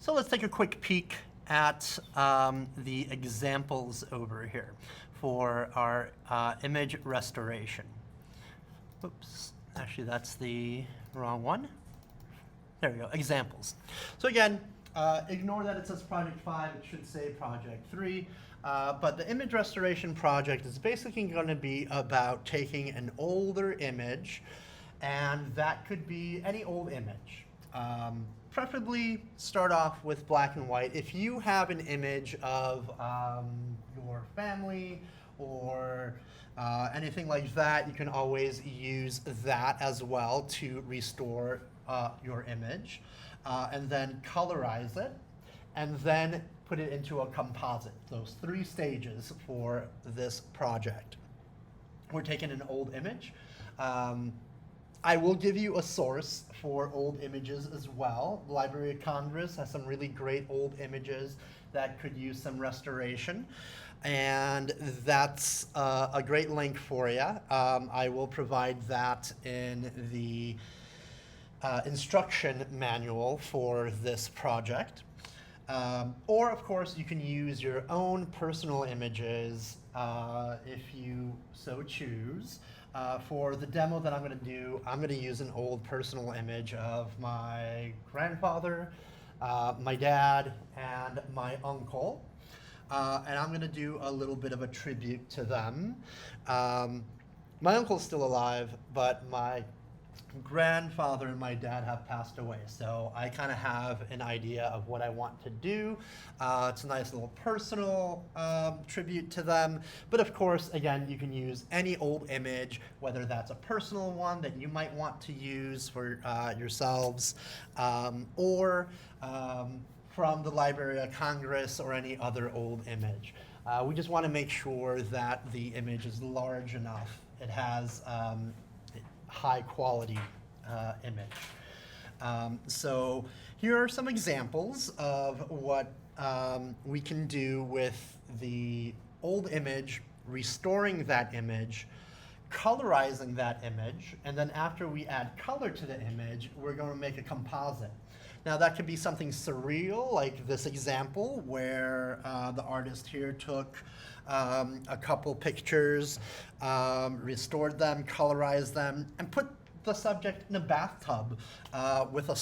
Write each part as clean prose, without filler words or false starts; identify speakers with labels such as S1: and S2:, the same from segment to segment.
S1: So let's take a quick peek at the examples over here for our image restoration. Oops, actually that's the wrong one. There we go, examples. So again, ignore that it says project 5, it should say project 3. But the image restoration project is basically going to be about taking an older image, and that could be any old image. Preferably start off with black and white. If you have an image of your family or anything like that, you can always use that as well to restore your image, and then colorize it, and then put it into a composite. Those 3 stages for this project. We're taking an old image. I will give you a source for old images as well. The Library of Congress has some really great old images that could use some restoration. And that's a great link for you. I will provide that in the instruction manual for this project. Or, of course, you can use your own personal images if you so choose. For the demo that I'm going to do, I'm going to use an old personal image of my grandfather, my dad, and my uncle. And I'm going to do a little bit of a tribute to them. My uncle's still alive, but my grandfather and my dad have passed away, so I kind of have an idea of what I want to do. It's a nice little personal tribute to them, but of course, again, you can use any old image, whether that's a personal one that you might want to use for yourselves, or from the Library of Congress or any other old image. We just want to make sure that the image is large enough. It has high quality image. So here are some examples of what we can do with the old image, restoring that image, colorizing that image, and then after we add color to the image, we're going to make a composite. Now that could be something surreal, like this example where the artist here took a couple pictures, restored them, colorized them, and put the subject in a bathtub with a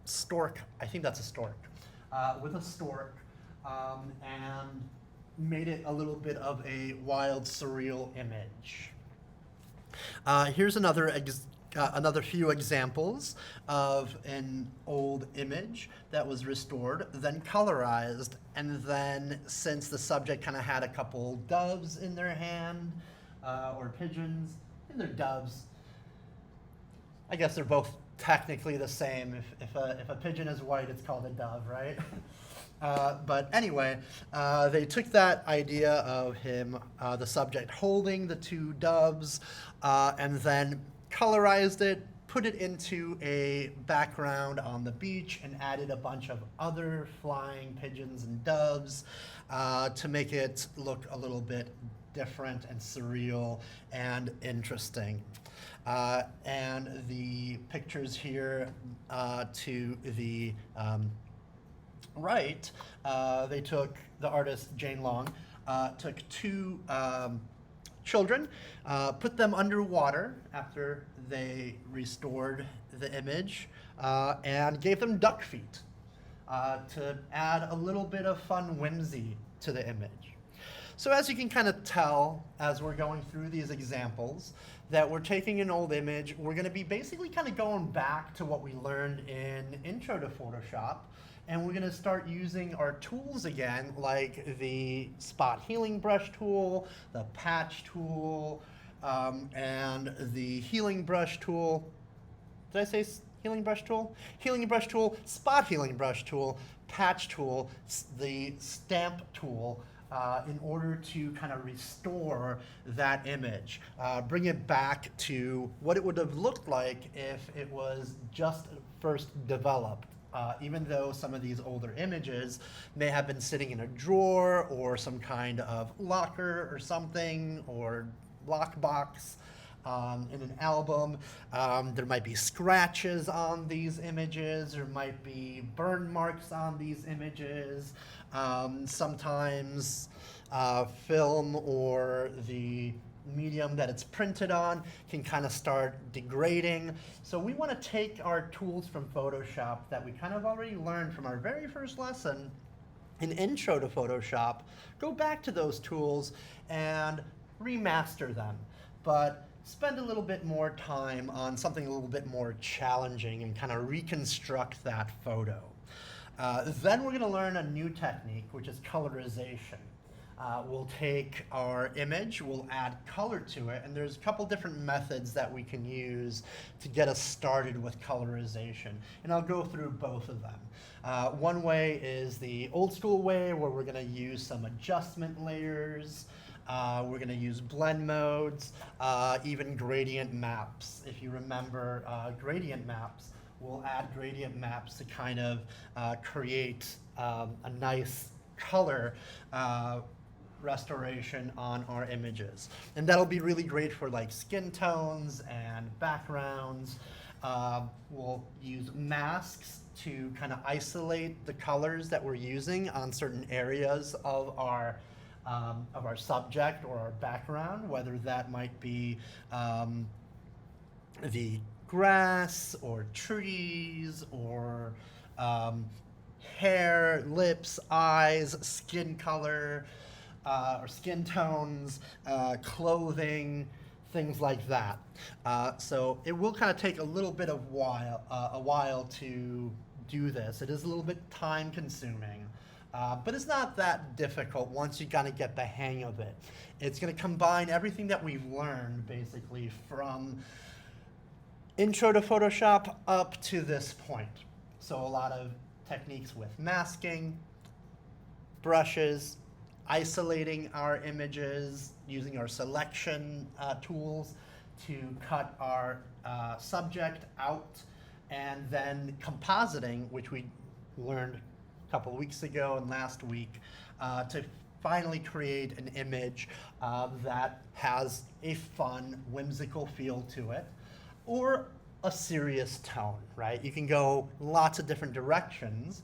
S1: stork. I think that's a stork. With a stork, and made it a little bit of a wild, surreal image. Here's another few examples of an old image that was restored, then colorized, and then since the subject kind of had a couple doves in their hand, or pigeons, and they're doves. I guess they're both technically the same. If a pigeon is white, it's called a dove, right? But anyway, they took that idea of him, the subject holding the 2 doves, and then colorized it, put it into a background on the beach, and added a bunch of other flying pigeons and doves to make it look a little bit different and surreal and interesting. And the pictures here to the right, the artist Jane Long took 2 children, put them underwater after they restored the image, and gave them duck feet to add a little bit of fun whimsy to the image. So as you can kind of tell as we're going through these examples, that we're taking an old image, we're going to be basically kind of going back to what we learned in Intro to Photoshop, and we're going to start using our tools again, like the spot healing brush tool, the patch tool, and the healing brush tool. Did I say healing brush tool? Healing brush tool, spot healing brush tool, patch tool, the stamp tool, in order to kind of restore that image, bring it back to what it would have looked like if it was just first developed. Even though some of these older images may have been sitting in a drawer or some kind of locker or something, or lockbox, in an album. There might be scratches on these images, there might be burn marks on these images. Sometimes film or the medium that it's printed on can kind of start degrading. So we want to take our tools from Photoshop that we kind of already learned from our very first lesson in Intro to Photoshop, go back to those tools and remaster them, but spend a little bit more time on something a little bit more challenging and kind of reconstruct that photo. Then we're going to learn a new technique, which is colorization. We'll take our image, we'll add color to it, and there's a couple different methods that we can use to get us started with colorization, and I'll go through both of them. One way is the old school way, where we're going to use some adjustment layers, we're going to use blend modes, even gradient maps. If you remember gradient maps, we'll add gradient maps to kind of create a nice color restoration on our images. And that'll be really great for like skin tones and backgrounds. We'll use masks to kind of isolate the colors that we're using on certain areas of our subject or our background, whether that might be the grass or trees or hair, lips, eyes, skin color, or skin tones, clothing, things like that. So it will kind of take a little bit of a while to do this. It is a little bit time consuming, but it's not that difficult once you kind of get the hang of it. It's going to combine everything that we've learned basically from Intro to Photoshop up to this point. So a lot of techniques with masking, brushes, isolating our images, using our selection tools to cut our subject out, and then compositing, which we learned a couple of weeks ago and last week, to finally create an image that has a fun, whimsical feel to it, or a serious tone, right? You can go lots of different directions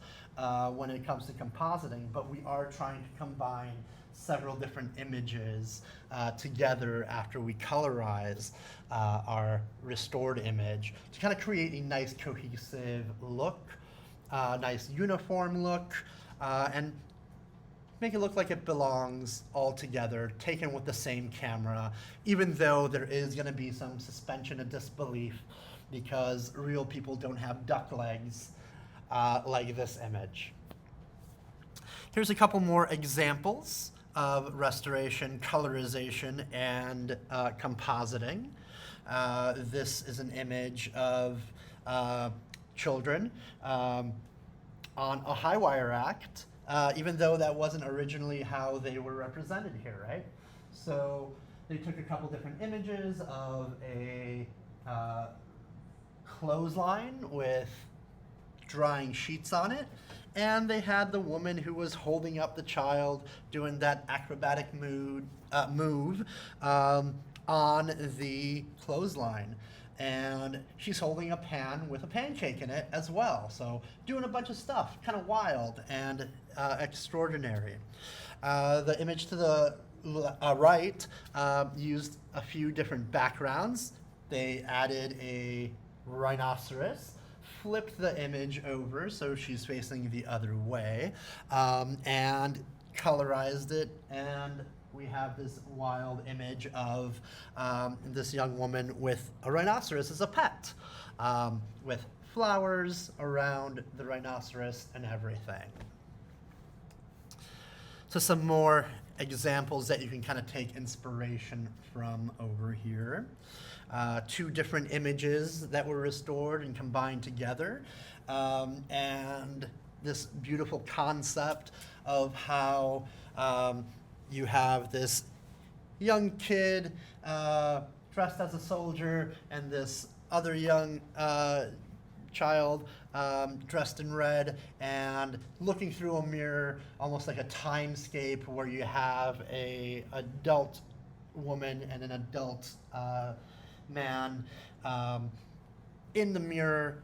S1: when it comes to compositing, but we are trying to combine several different images together after we colorize our restored image to kind of create a nice cohesive look, nice uniform look, and make it look like it belongs all together, taken with the same camera, even though there is going to be some suspension of disbelief because real people don't have duck legs like this image. Here's a couple more examples of restoration, colorization, and compositing. This is an image of children on a high wire act, even though that wasn't originally how they were represented here, right? So they took a couple different images of a clothesline with drying sheets on it, and they had the woman who was holding up the child doing that acrobatic move on the clothesline. And she's holding a pan with a pancake in it as well. So doing a bunch of stuff, kind of wild and extraordinary. The image to the right used a few different backgrounds. They added a rhinoceros, flipped the image over so she's facing the other way, and colorized it, and we have this wild image of this young woman with a rhinoceros as a pet, with flowers around the rhinoceros and everything. So some more examples that you can kind of take inspiration from over here. Two different images that were restored and combined together, and this beautiful concept of how you have this young kid dressed as a soldier and this other young child dressed in red and looking through a mirror, almost like a timescape where you have a adult woman and an adult man in the mirror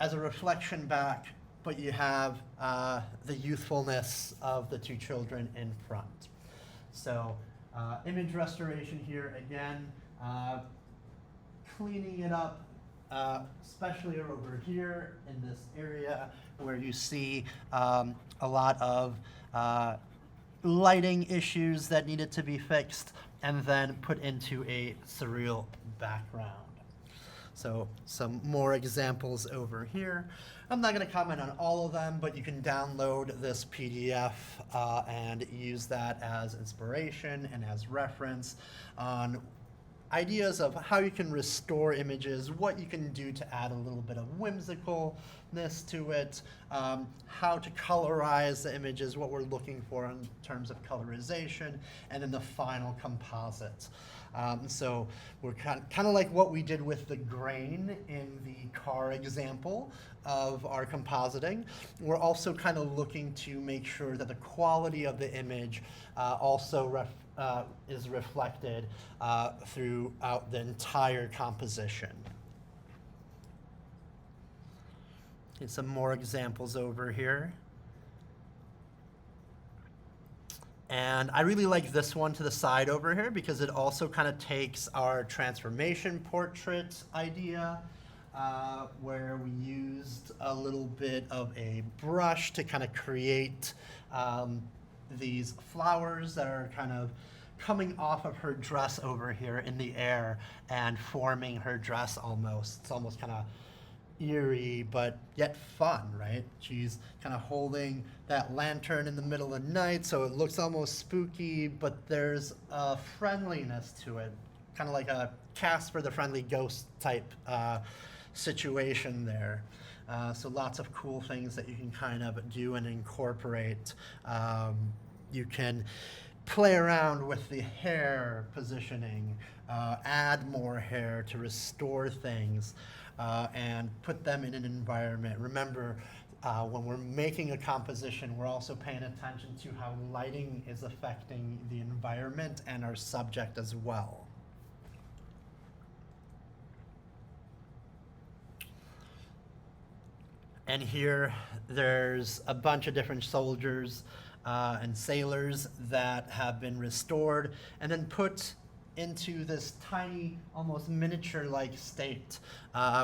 S1: as a reflection back, but you have the youthfulness of the two children in front. So image restoration here again, cleaning it up, especially over here in this area where you see a lot of lighting issues that needed to be fixed, and then put into a surreal background. So some more examples over here. I'm not going to comment on all of them, but you can download this PDF and use that as inspiration and as reference on ideas of how you can restore images, what you can do to add a little bit of whimsicalness to it, how to colorize the images, what we're looking for in terms of colorization, and then the final composite. So we're kind of like what we did with the grain in the car example of our compositing. We're also kind of looking to make sure that the quality of the image also is reflected throughout the entire composition. Okay, some more examples over here. And I really like this one to the side over here because it also kind of takes our transformation portrait idea where we used a little bit of a brush to kind of create these flowers that are kind of coming off of her dress over here in the air and forming her dress almost. It's almost kind of eerie, but yet fun, right? She's kind of holding that lantern in the middle of the night, so it looks almost spooky, but there's a friendliness to it, kind of like a Casper the Friendly Ghost type situation there. So lots of cool things that you can kind of do and incorporate. You can play around with the hair positioning, add more hair to restore things, and put them in an environment. Remember, when we're making a composition, we're also paying attention to how lighting is affecting the environment and our subject as well. And here, there's a bunch of different soldiers and sailors that have been restored and then put into this tiny, almost miniature-like state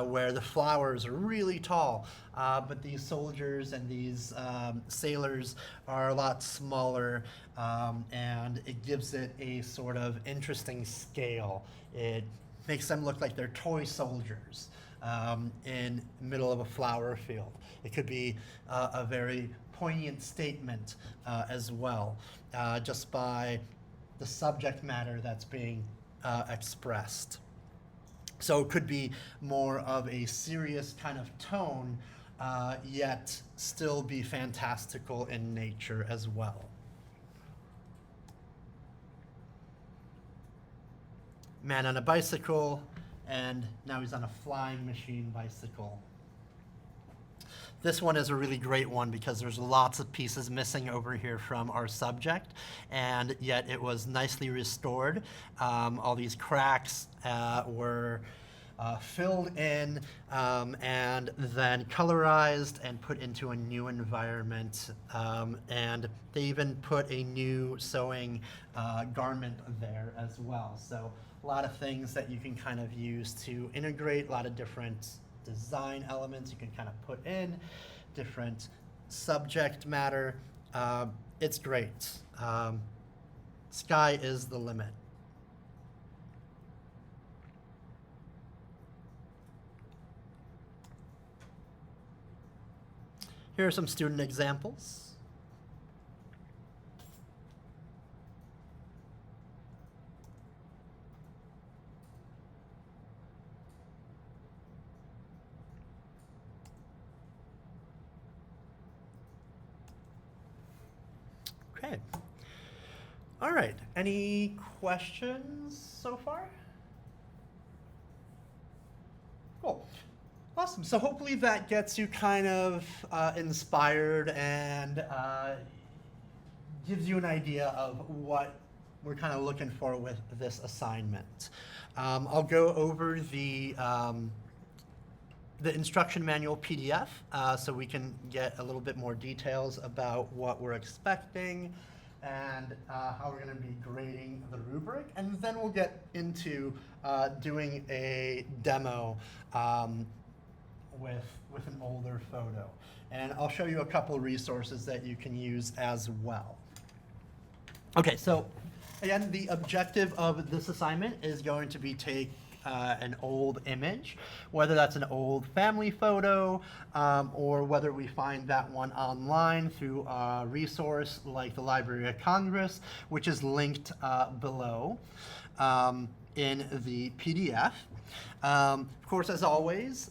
S1: where the flowers are really tall, but these soldiers and these sailors are a lot smaller, and it gives it a sort of interesting scale. It makes them look like they're toy soldiers in the middle of a flower field. It could be a very poignant statement as well, just by the subject matter that's being expressed. So it could be more of a serious kind of tone, yet still be fantastical in nature as well. Man on a bicycle, and now he's on a flying machine bicycle. This one is a really great one because there's lots of pieces missing over here from our subject, and yet it was nicely restored. All these cracks were filled in and then colorized and put into a new environment. And they even put a new sewing garment there as well. So a lot of things that you can kind of use to integrate a lot of different design elements you can kind of put in, different subject matter. It's great. Sky is the limit. Here are some student examples. Okay. All right. Any questions so far? Cool. Awesome. So hopefully that gets you kind of inspired and gives you an idea of what we're kind of looking for with this assignment. I'll go over the instruction manual PDF so we can get a little bit more details about what we're expecting and how we're going to be grading the rubric. And then we'll get into doing a demo with an older photo. And I'll show you a couple resources that you can use as well. Okay, so again, the objective of this assignment is going to be take an old image, whether that's an old family photo or whether we find that one online through a resource like the Library of Congress, which is linked below in the PDF. Of course, as always,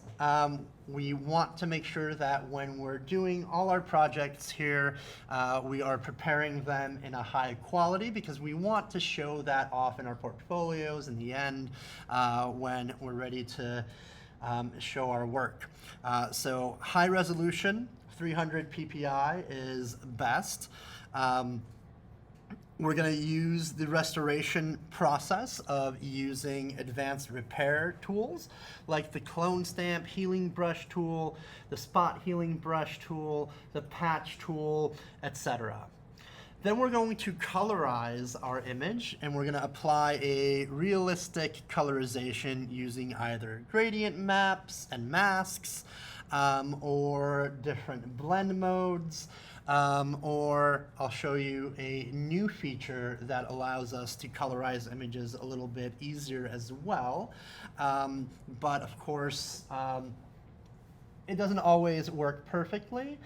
S1: we want to make sure that when we're doing all our projects here, we are preparing them in a high quality because we want to show that off in our portfolios in the end when we're ready to show our work. So high resolution, 300 ppi is best. We're going to use the restoration process of using advanced repair tools like the clone stamp healing brush tool, the spot healing brush tool, the patch tool, etc. Then we're going to colorize our image, and we're going to apply a realistic colorization using either gradient maps and masks or different blend modes. Or I'll show you a new feature that allows us to colorize images a little bit easier as well. But of course, it doesn't always work perfectly.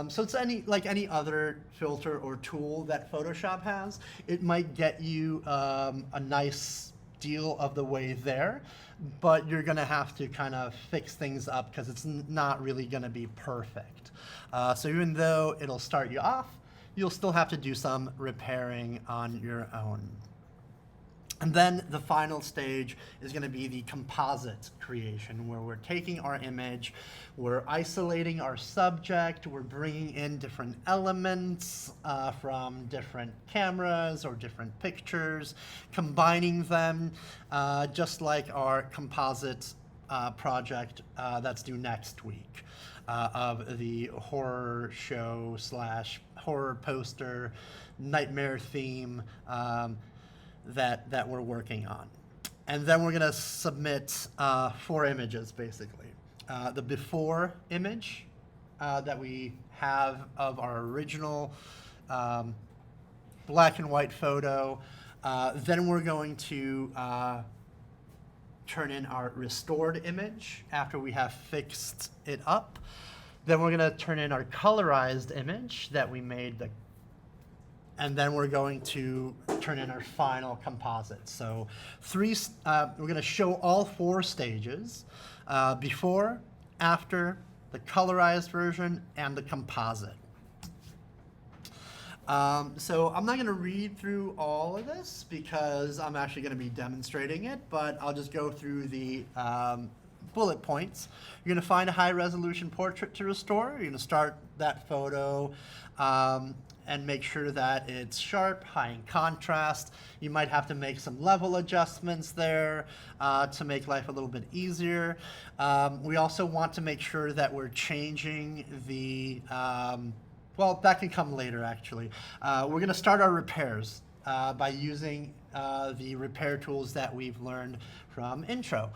S1: So it's like any other filter or tool that Photoshop has. It might get you a nice deal of the way there, but you're going to have to kind of fix things up because it's not really going to be perfect. So even though it'll start you off, you'll still have to do some repairing on your own. And then the final stage is going to be the composite creation, where we're taking our image, we're isolating our subject, we're bringing in different elements from different cameras or different pictures, combining them, just like our composite project that's due next week of the horror show / horror poster nightmare theme that we're working on. And then we're going to submit 4 images, basically. The before image that we have of our original black and white photo. Then we're going to turn in our restored image after we have fixed it up. Then we're going to turn in our colorized image that we made and then we're going to turn in our final composite. So we're going to show all 4 stages, before, after, the colorized version, and the composite. So I'm not going to read through all of this because I'm actually going to be demonstrating it, but I'll just go through the bullet points. You're going to find a high resolution portrait to restore. You're going to start that photo and make sure that it's sharp, high in contrast. You might have to make some level adjustments there to make life a little bit easier. We also want to make sure that we're changing the, well, that can come later actually. We're going to start our repairs by using the repair tools that we've learned from Intro,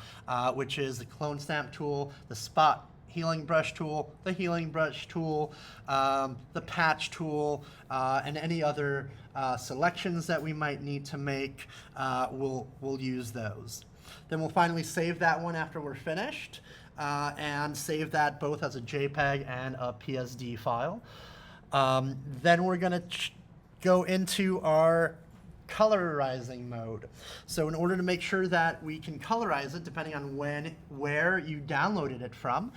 S1: which is the clone stamp tool, the spot healing brush tool, the healing brush tool, the patch tool, and any other selections that we might need to make, we'll use those. Then we'll finally save that one after we're finished, and save that both as a JPEG and a PSD file. Then we're going to go into our colorizing mode. So in order to make sure that we can colorize it, depending on where you downloaded it from,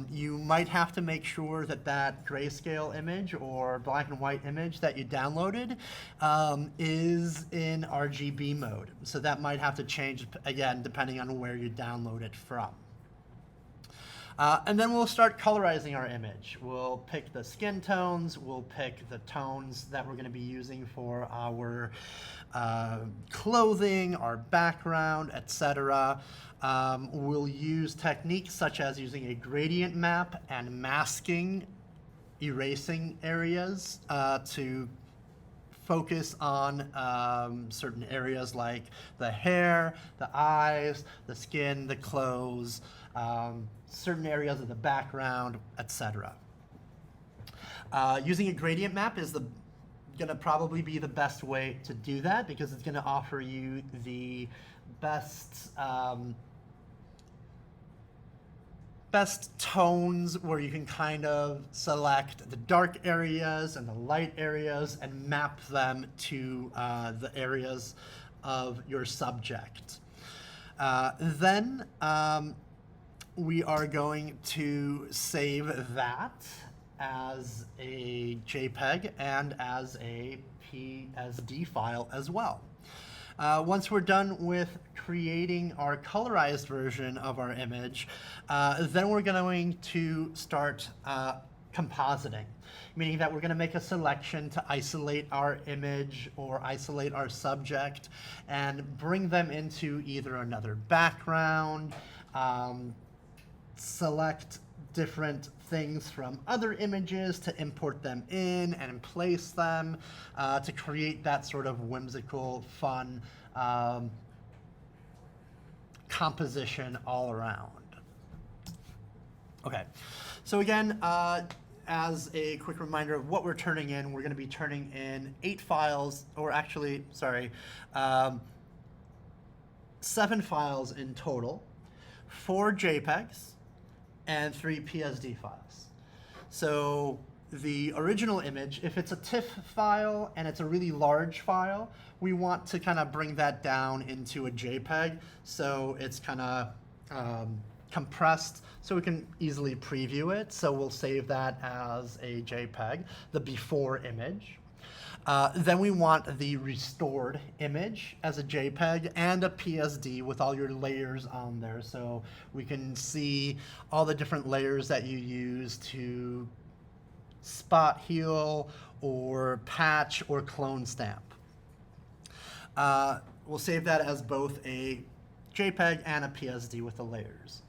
S1: you might have to make sure that that grayscale image or black and white image that you downloaded is in RGB mode. So that might have to change again depending on where you download it from. And then we'll start colorizing our image. We'll pick the skin tones, we'll pick the tones that we're going to be using for our clothing, our background, etc. We'll use techniques such as using a gradient map and masking, erasing areas to focus on certain areas like the hair, the eyes, the skin, the clothes, certain areas of the background, etc. Using a gradient map is going to probably be the best way to do that because it's going to offer you the best best tones where you can kind of select the dark areas and the light areas and map them to the areas of your subject. Then we are going to save that as a JPEG and as a PSD file as well. Once we're done with creating our colorized version of our image, then we're going to start compositing, meaning that we're going to make a selection to isolate our image or isolate our subject and bring them into either another background, select different things from other images to import them in and place them to create that sort of whimsical, fun composition all around. Okay, so again, as a quick reminder of what we're turning in, we're going to be turning in 8 files, or actually, sorry, 7 files in total, 4 JPEGs, and 3 PSD files. So the original image, if it's a TIFF file and it's a really large file, we want to kind of bring that down into a JPEG so it's kind of compressed so we can easily preview it. So we'll save that as a JPEG, the before image. Then we want the restored image as a JPEG and a PSD with all your layers on there so we can see all the different layers that you use to spot heal or patch or clone stamp. We'll save that as both a JPEG and a PSD with the layers.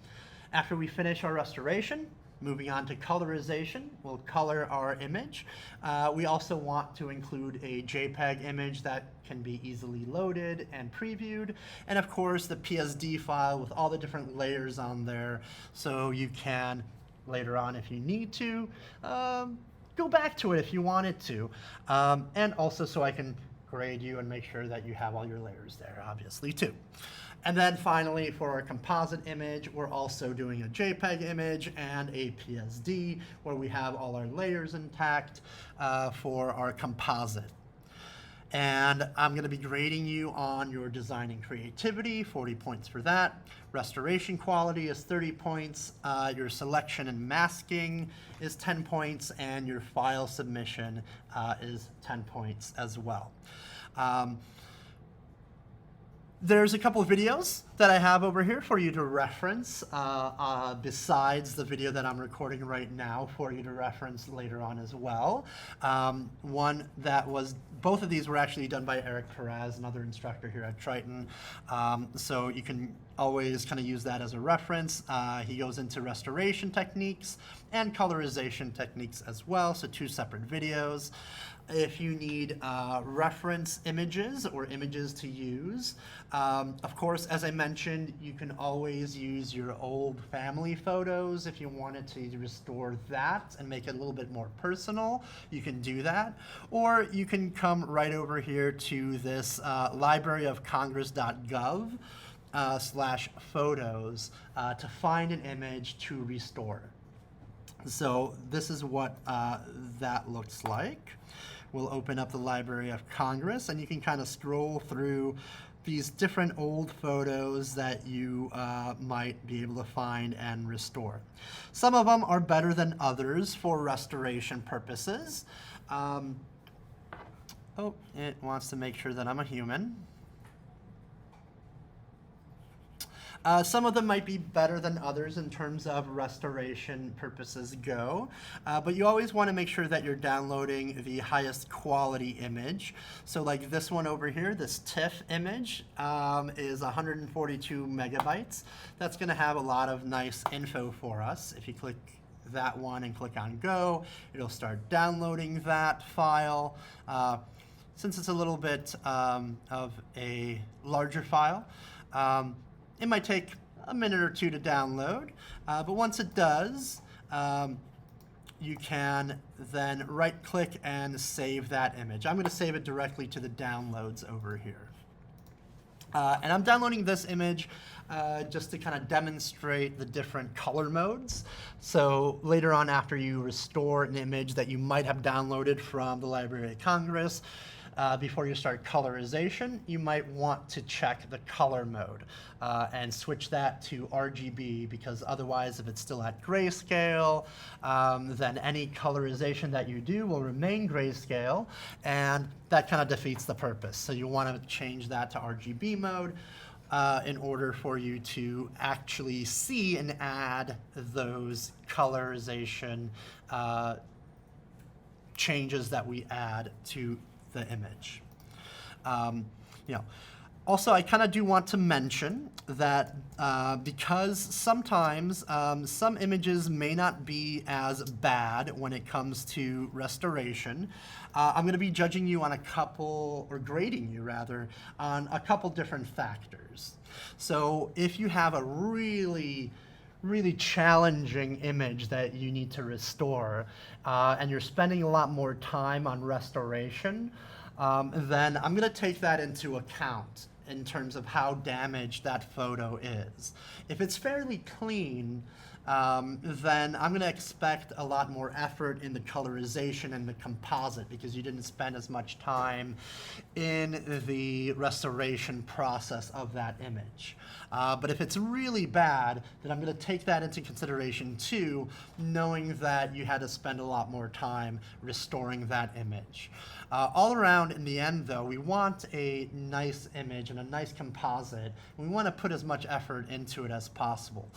S1: After we finish our restoration, moving on to colorization, we'll color our image. We also want to include a JPEG image that can be easily loaded and previewed, and of course the PSD file with all the different layers on there so you can, later on if you need to, go back to it if you wanted to. And also so I can grade you and make sure that you have all your layers there, obviously, too. And then finally, for our composite image, we're also doing a JPEG image and a PSD where we have all our layers intact for our composite. And I'm going to be grading you on your design and creativity, 40 points for that. Restoration quality is 30 points. Your selection and masking is 10 points, and your file submission is 10 points as well. There's a couple of videos that I have over here for you to reference, besides the video that I'm recording right now for you to reference later on as well. One that was, both of these were actually done by Eric Perez, another instructor here at Triton. So you can always kind of use that as a reference. He goes into restoration techniques and colorization techniques as well, so 2 separate videos. If you need reference images or images to use, of course, as I mentioned, you can always use your old family photos if you wanted to restore that and make it a little bit more personal. You can do that. Or you can come right over here to this libraryofcongress.gov /photos to find an image to restore. So this is what that looks like. We'll open up the Library of Congress, and you can kind of scroll through these different old photos that you might be able to find and restore. Some of them are better than others for restoration purposes. Oh, it wants to make sure that I'm a human. Some of them might be better than others in terms of restoration purposes go, but you always want to make sure that you're downloading the highest quality image. So like this one over here, this TIFF image is 142 megabytes. That's going to have a lot of nice info for us. If you click that one and click on go, it'll start downloading that file. Since it's a little bit of a larger file, it might take a minute or two to download, but once it does, you can then right-click and save that image. I'm going to save it directly to the downloads over here. And I'm downloading this image just to kind of demonstrate the different color modes. So later on, after you restore an image that you might have downloaded from the Library of Congress, before you start colorization, you might want to check the color mode and switch that to RGB, because otherwise, if it's still at grayscale, then any colorization that you do will remain grayscale, and that kind of defeats the purpose. So you want to change that to RGB mode in order for you to actually see and add those colorization changes that we add to the image. Also, I kind of do want to mention that because sometimes some images may not be as bad when it comes to restoration, I'm going to be judging you on a couple, or grading you rather, on a couple different factors. So if you have a really challenging image that you need to restore, and you're spending a lot more time on restoration, then I'm going to take that into account in terms of how damaged that photo is. If it's fairly clean, then I'm going to expect a lot more effort in the colorization and the composite, because you didn't spend as much time in the restoration process of that image. But if it's really bad, then I'm going to take that into consideration too, knowing that you had to spend a lot more time restoring that image. All around, in the end, though, we want a nice image and a nice composite. We want to put as much effort into it as possible,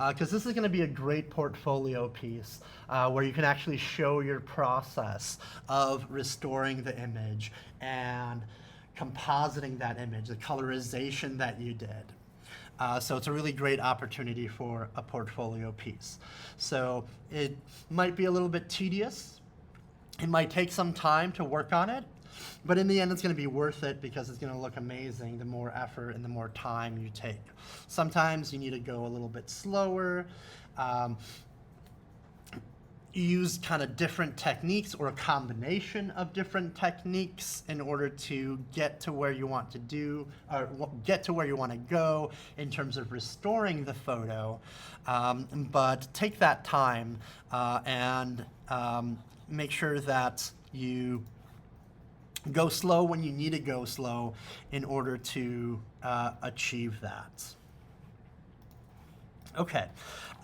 S1: because this is going to be a great portfolio piece where you can actually show your process of restoring the image and compositing that image, the colorization that you did. So it's a really great opportunity for a portfolio piece. So it might be a little bit tedious. It might take some time to work on it, but in the end it's going to be worth it, because it's going to look amazing the more effort and the more time you take. Sometimes you need to go a little bit slower, use kind of different techniques or a combination of different techniques in order to get to where you want to do, or get to where you want to go in terms of restoring the photo. But take that time and make sure that you go slow when you need to go slow in order to achieve that. Okay.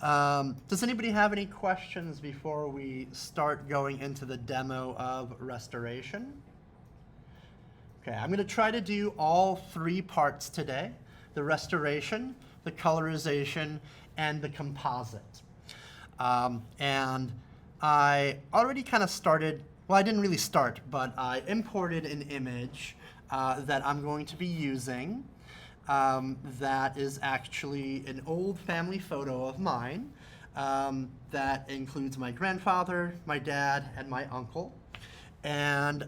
S1: Does anybody have any questions before we start going into the demo of restoration? Okay, I'm going to try to do all three parts today: the restoration, the colorization, and the composite. And I already kind of started, well, I didn't really start, but I imported an image that I'm going to be using. That is actually an old family photo of mine that includes my grandfather, my dad, and my uncle. And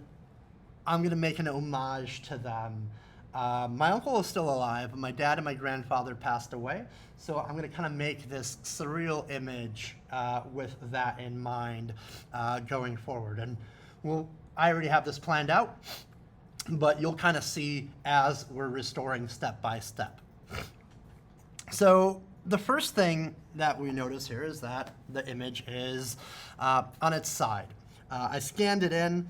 S1: I'm going to make an homage to them. My uncle is still alive, but my dad and my grandfather passed away. So I'm going to kind of make this surreal image with that in mind going forward. And I already have this planned out, but you'll kind of see as we're restoring step by step. So the first thing that we notice here is that the image is on its side. I scanned it in.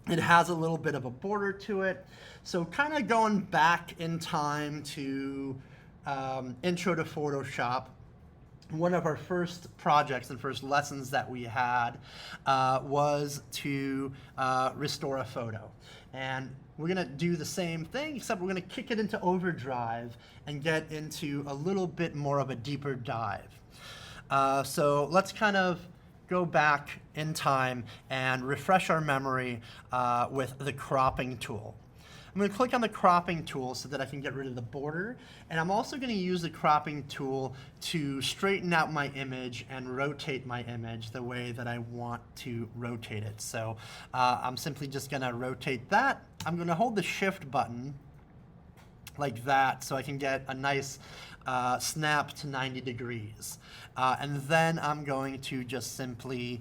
S1: It has a little bit of a border to it. So kind of going back in time to Intro to Photoshop, one of our first projects and first lessons that we had was to restore a photo. And we're gonna do the same thing, except we're gonna kick it into overdrive and get into a little bit more of a deeper dive. So let's kind of go back in time and refresh our memory with the cropping tool. I'm going to click on the cropping tool so that I can get rid of the border, and I'm also going to use the cropping tool to straighten out my image and rotate my image the way that I want to rotate it. So I'm simply just going to rotate that. I'm going to hold the shift button like that so I can get a nice snap to 90 degrees. And then I'm going to just simply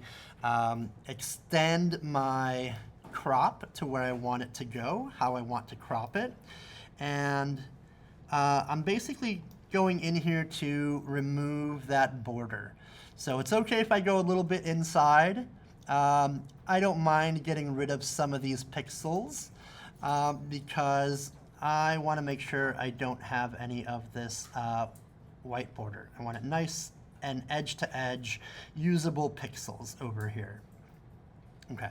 S1: extend my crop to where I want it to go, how I want to crop it. And I'm basically going in here to remove that border. So it's okay if I go a little bit inside. I don't mind getting rid of some of these pixels because I want to make sure I don't have any of this white border. I want it nice and edge-to-edge usable pixels over here. Okay.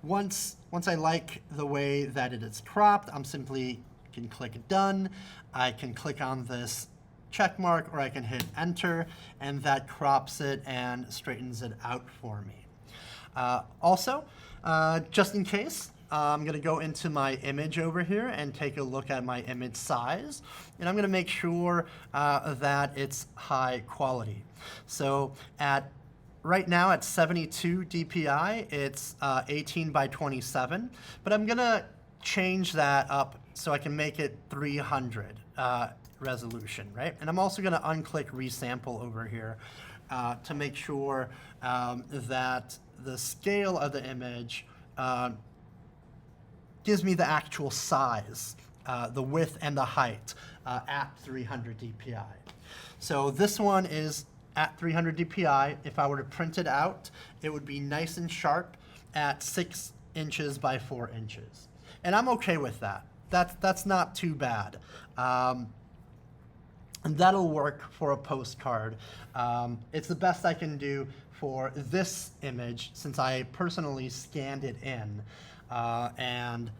S1: Once I like the way that it is cropped, I'm simply can click done. I can click on this check mark, or I can hit enter, and that crops it and straightens it out for me. Also, just in case, I'm going to go into my image over here and take a look at my image size, and I'm going to make sure that it's high quality. So right now at 72 DPI, it's 18 by 27, but I'm gonna change that up so I can make it 300 resolution, right? And I'm also gonna unclick resample over here to make sure that the scale of the image gives me the actual size, the width and the height at 300 DPI. So this one is at 300 DPI. If I were to print it out, it would be nice and sharp at 6 inches by 4 inches. And I'm okay with that. That's not too bad. And that'll work for a postcard. It's the best I can do for this image since I personally scanned it in. And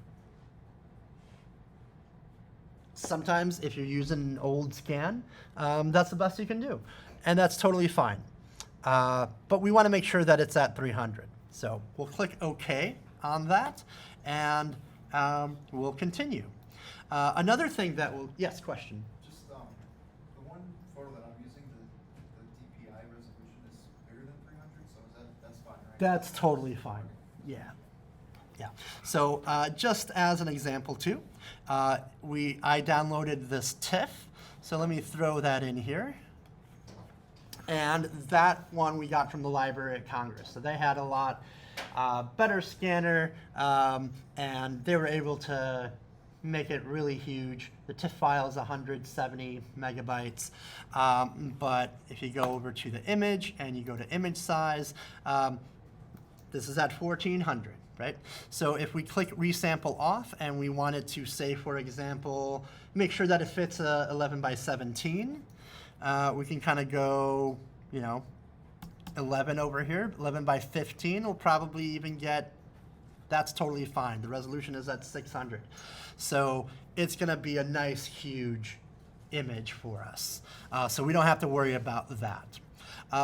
S1: sometimes if you're using an old scan, that's the best you can do. And that's totally fine. But we want to make sure that it's at 300. So we'll click OK on that, and we'll continue. Another thing that will, yes, question?
S2: Just the one photo that I'm using, the DPI resolution is bigger than 300, so that's fine, right?
S1: That's totally fine, yeah. Yeah, so just as an example too, I downloaded this TIFF, so let me throw that in here. And that one we got from the Library of Congress. So they had a lot better scanner, and they were able to make it really huge. The TIFF file is 170 megabytes, but if you go over to the image and you go to image size, this is at 1400, right? So if we click resample off and we wanted to say, for example, make sure that it fits 11 by 17, we can kind of go, 11 over here. 11 by 15 will probably even get, that's totally fine. The resolution is at 600. So it's going to be a nice, huge image for us. So we don't have to worry about that.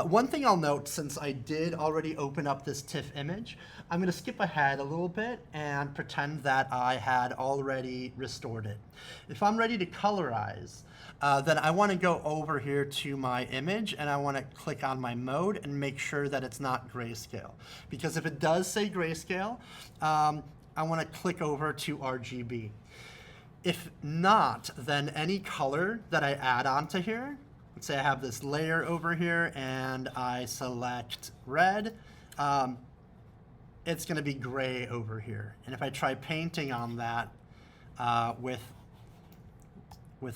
S1: One thing I'll note, since I did already open up this TIFF image, I'm going to skip ahead a little bit and pretend that I had already restored it. If I'm ready to colorize, then I want to go over here to my image and I want to click on my mode and make sure that it's not grayscale. Because if it does say grayscale, I want to click over to RGB. If not, then any color that I add onto here, let's say I have this layer over here and I select red, it's going to be gray over here. And if I try painting on that with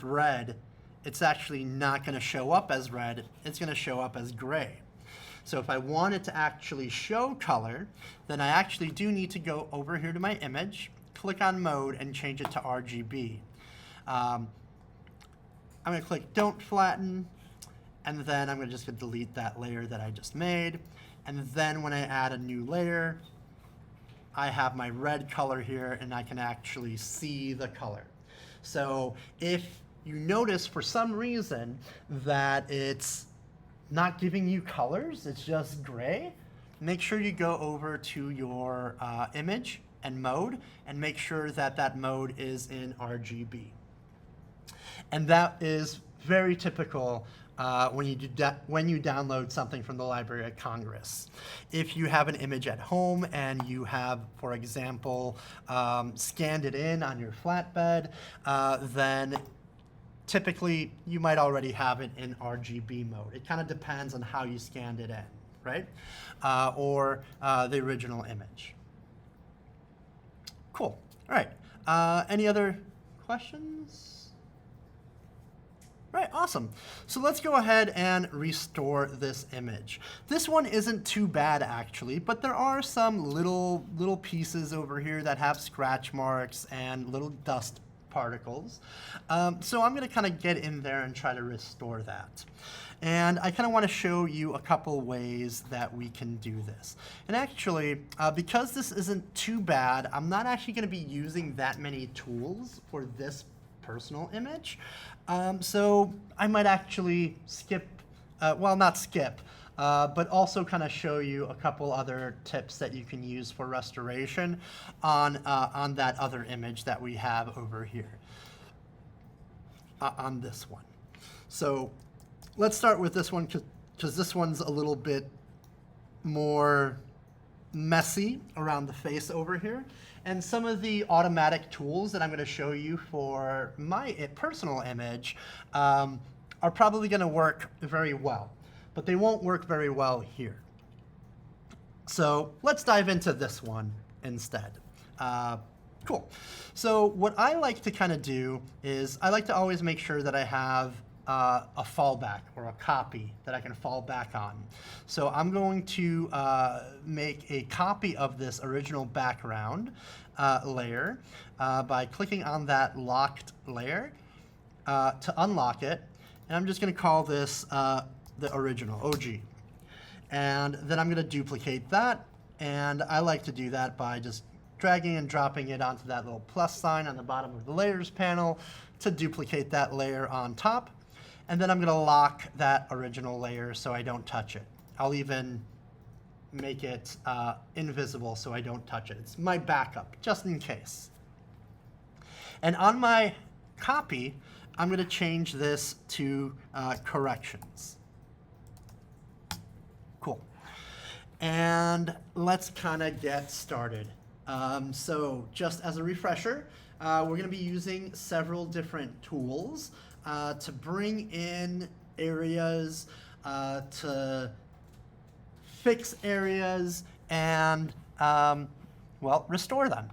S1: red, it's actually not going to show up as red, it's going to show up as gray. So if I wanted to actually show color, then I actually do need to go over here to my image, click on mode, and change it to RGB. I'm going to click don't flatten, and then I'm just going to delete that layer that I just made. And then when I add a new layer, I have my red color here and I can actually see the color. So if you notice for some reason that it's not giving you colors, it's just gray, make sure you go over to your image and mode and make sure that that mode is in RGB. And that is very typical when you download something from the Library of Congress. If you have an image at home and you have, for example, scanned it in on your flatbed, then typically you might already have it in RGB mode. It kind of depends on how you scanned it in, right? Or the original image. Cool. All right. Any other questions? Right, awesome. So let's go ahead and restore this image. This one isn't too bad actually, but there are some little pieces over here that have scratch marks and little dust particles. So I'm gonna kind of get in there and try to restore that. And I kind of want to show you a couple ways that we can do this. And actually, because this isn't too bad, I'm not actually going to be using that many tools for this personal image. So I might actually skip, well, not skip, but also kind of show you a couple other tips that you can use for restoration on that other image that we have over here, on this one. So let's start with this one because this one's a little bit more messy around the face over here. And some of the automatic tools that I'm going to show you for my personal image are probably going to work very well, but they won't work very well here. So let's dive into this one instead. Cool. So what I like to kind of do is I like to always make sure that I have a fallback or a copy that I can fall back on. So I'm going to make a copy of this original background layer by clicking on that locked layer to unlock it. And I'm just going to call this the original, OG. And then I'm going to duplicate that. And I like to do that by just dragging and dropping it onto that little plus sign on the bottom of the layers panel to duplicate that layer on top. And then I'm going to lock that original layer so I don't touch it. I'll even make it invisible so I don't touch it. It's my backup, just in case. And on my copy, I'm going to change this to corrections. Cool. And let's kind of get started. So just as a refresher, we're going to be using several different tools to bring in areas, to fix areas, and, well, restore them.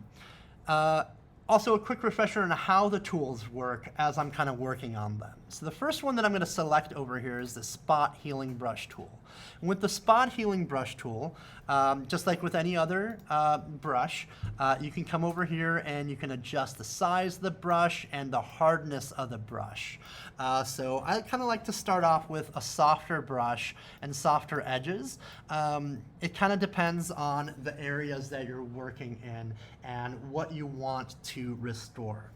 S1: Also, a quick refresher on how the tools work as I'm kind of working on them. So the first one that I'm going to select over here is the Spot Healing Brush tool. And with the Spot Healing Brush tool, just like with any other brush, you can come over here and you can adjust the size of the brush and the hardness of the brush. So I kind of like to start off with a softer brush and softer edges. It kind of depends on the areas that you're working in and what you want to restore.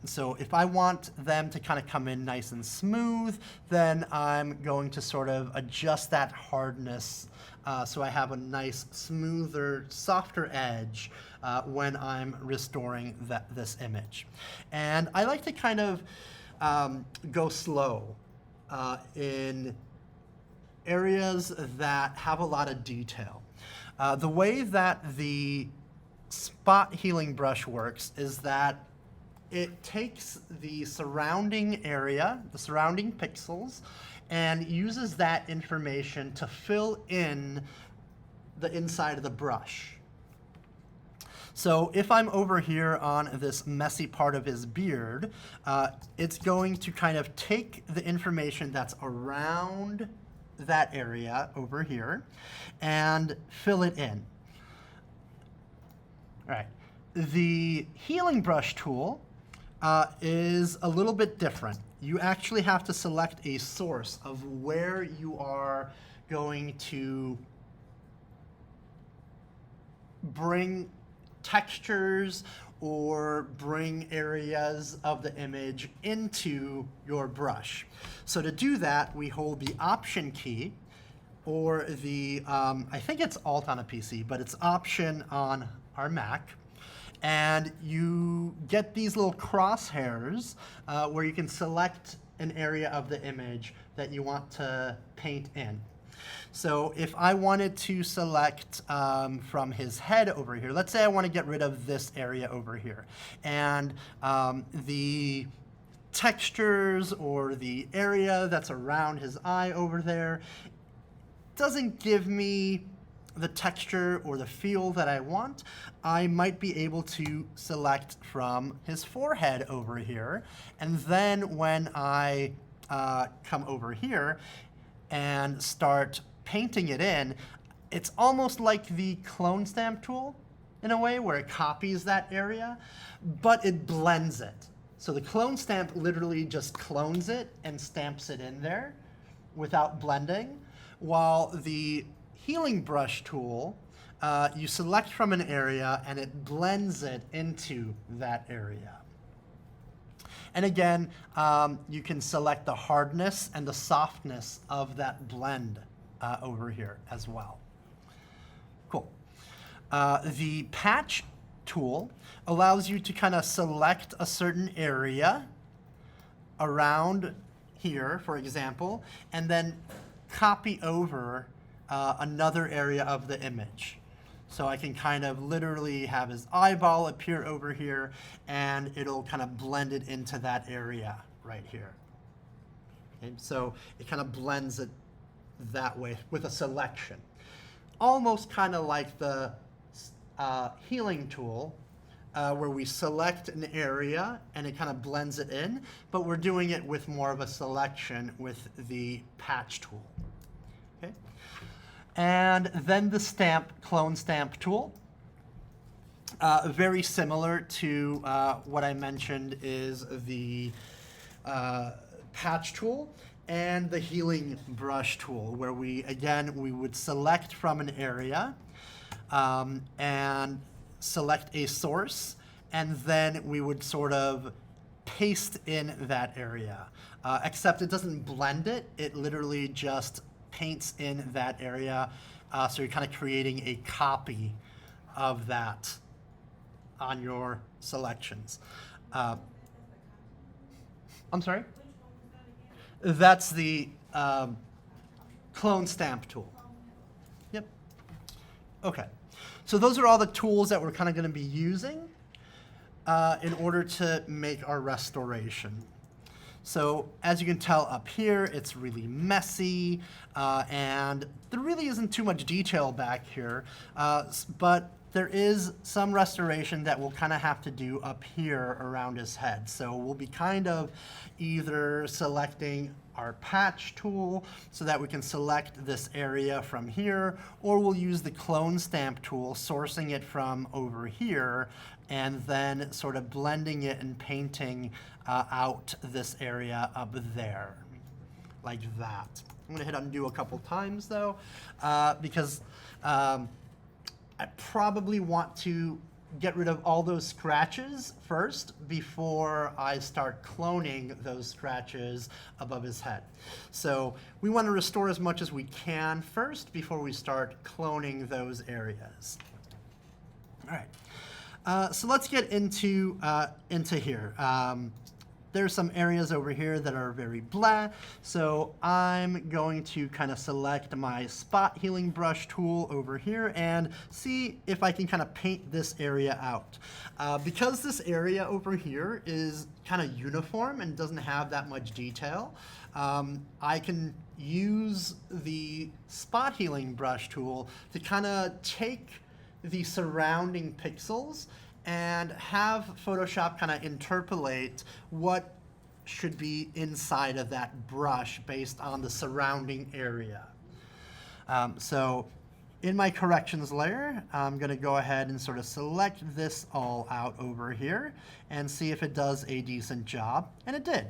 S1: So if I want them to kind of come in nice and smooth, then I'm going to sort of adjust that hardness so I have a nice, smoother, softer edge when I'm restoring this image. And I like to kind of go slow in areas that have a lot of detail. The way that the Spot Healing Brush works is that it takes the surrounding area, the surrounding pixels, and uses that information to fill in the inside of the brush. So if I'm over here on this messy part of his beard, it's going to kind of take the information that's around that area over here and fill it in. All right. The Healing Brush tool is a little bit different. You actually have to select a source of where you are going to bring textures or bring areas of the image into your brush. So to do that, we hold the Option key, or the, I think it's Alt on a PC, but it's Option on our Mac. And you get these little crosshairs where you can select an area of the image that you want to paint in. So if I wanted to select from his head over here, let's say I want to get rid of this area over here. And the textures or the area that's around his eye over there doesn't give me the texture or the feel that I want, I might be able to select from his forehead over here. And then when I come over here and start painting it in, it's almost like the clone stamp tool in a way, where it copies that area, but it blends it. So the clone stamp literally just clones it and stamps it in there without blending, while the healing brush tool, you select from an area and it blends it into that area. And again, you can select the hardness and the softness of that blend over here as well. Cool. The patch tool allows you to kind of select a certain area around here, for example, and then copy over another area of the image. So I can kind of literally have his eyeball appear over here, and it'll kind of blend it into that area right here. Okay, so it kind of blends it that way with a selection. Almost kind of like the healing tool, where we select an area and it kind of blends it in, but we're doing it with more of a selection with the patch tool. Okay? And then the clone stamp tool. Very similar to what I mentioned is the patch tool and the healing brush tool, where we would select from an area and select a source, and then we would sort of paste in that area. Except it doesn't blend it, it literally just paints in that area, so you're kind of creating a copy of that on your selections. I'm sorry? That's the clone stamp tool. Yep. Okay. So those are all the tools that we're kind of going to be using in order to make our restoration. So as you can tell up here, it's really messy, and there really isn't too much detail back here, but there is some restoration that we'll kind of have to do up here around his head. So we'll be kind of either selecting our patch tool so that we can select this area from here, or we'll use the clone stamp tool, sourcing it from over here, and then sort of blending it and painting out this area up there, like that. I'm gonna hit undo a couple times though, because I probably want to get rid of all those scratches first before I start cloning those scratches above his head. So we want to restore as much as we can first before we start cloning those areas. All right, so let's get into here. There's some areas over here that are very blah, so I'm going to kind of select my spot healing brush tool over here and see if I can kind of paint this area out. Because this area over here is kind of uniform and doesn't have that much detail, I can use the spot healing brush tool to kind of take the surrounding pixels and have Photoshop kind of interpolate what should be inside of that brush based on the surrounding area. So in my corrections layer, I'm going to go ahead and sort of select this all out over here and see if it does a decent job, and it did.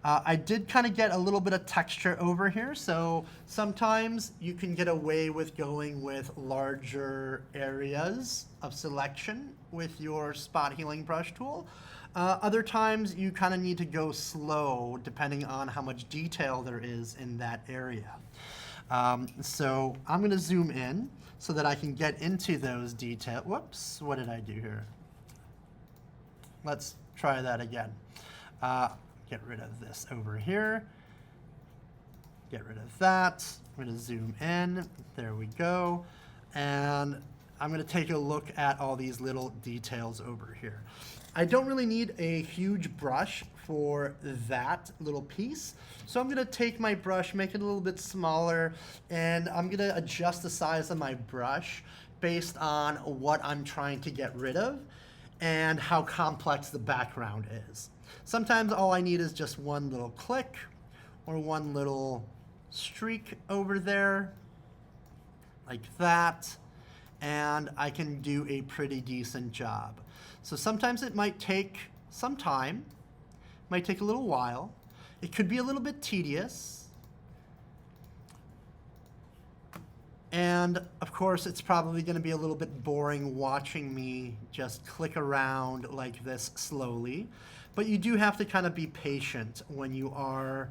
S1: I did kind of get a little bit of texture over here, so sometimes you can get away with going with larger areas of selection with your spot healing brush tool. Other times you kind of need to go slow depending on how much detail there is in that area. So I'm going to zoom in so that I can get into those details. Whoops, what did I do here? Let's try that again. Get rid of this over here. Get rid of that. I'm going to zoom in. There we go. And I'm going to take a look at all these little details over here. I don't really need a huge brush for that little piece. So I'm going to take my brush, make it a little bit smaller, and I'm going to adjust the size of my brush based on what I'm trying to get rid of and how complex the background is. Sometimes all I need is just one little click or one little streak over there, like that, and I can do a pretty decent job. So sometimes it might take some time, might take a little while. It could be a little bit tedious. And of course, it's probably going to be a little bit boring watching me just click around like this slowly. But you do have to kind of be patient when you are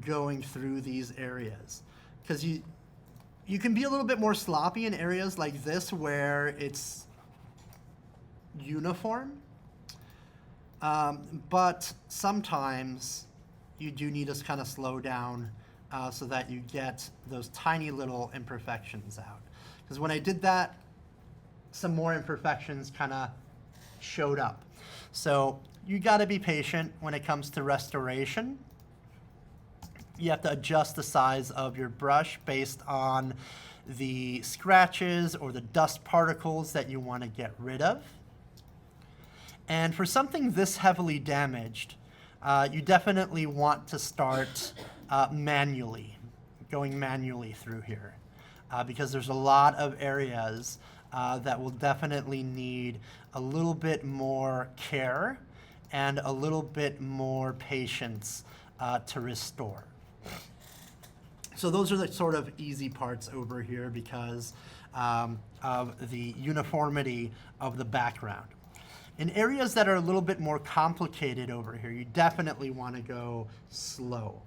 S1: going through these areas, because you can be a little bit more sloppy in areas like this where it's uniform. But sometimes you do need to kind of slow down so that you get those tiny little imperfections out. Because when I did that, some more imperfections kind of showed up. So you got to be patient when it comes to restoration. You have to adjust the size of your brush based on the scratches or the dust particles that you want to get rid of. And for something this heavily damaged, you definitely want to start manually, going manually through here, because there's a lot of areas that will definitely need a little bit more care and a little bit more patience to restore. So those are the sort of easy parts over here because of the uniformity of the background. In areas that are a little bit more complicated over here, you definitely want to go slow.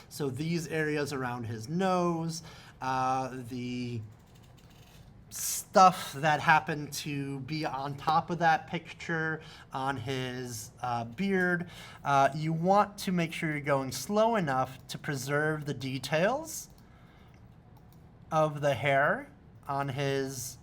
S1: So these areas around his nose, the stuff that happened to be on top of that picture on his beard, you want to make sure you're going slow enough to preserve the details of the hair on his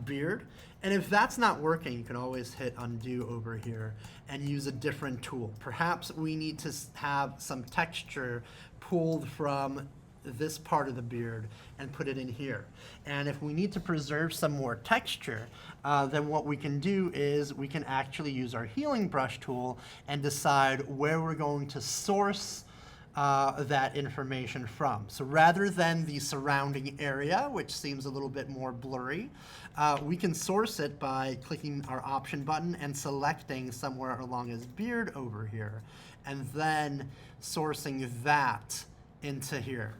S1: beard. And if that's not working, you can always hit undo over here and use a different tool. Perhaps we need to have some texture pulled from this part of the beard and put it in here. And if we need to preserve some more texture, then what we can do is we can actually use our healing brush tool and decide where we're going to source that information from. So rather than the surrounding area, which seems a little bit more blurry, we can source it by clicking our option button and selecting somewhere along his beard over here, and then sourcing that into here.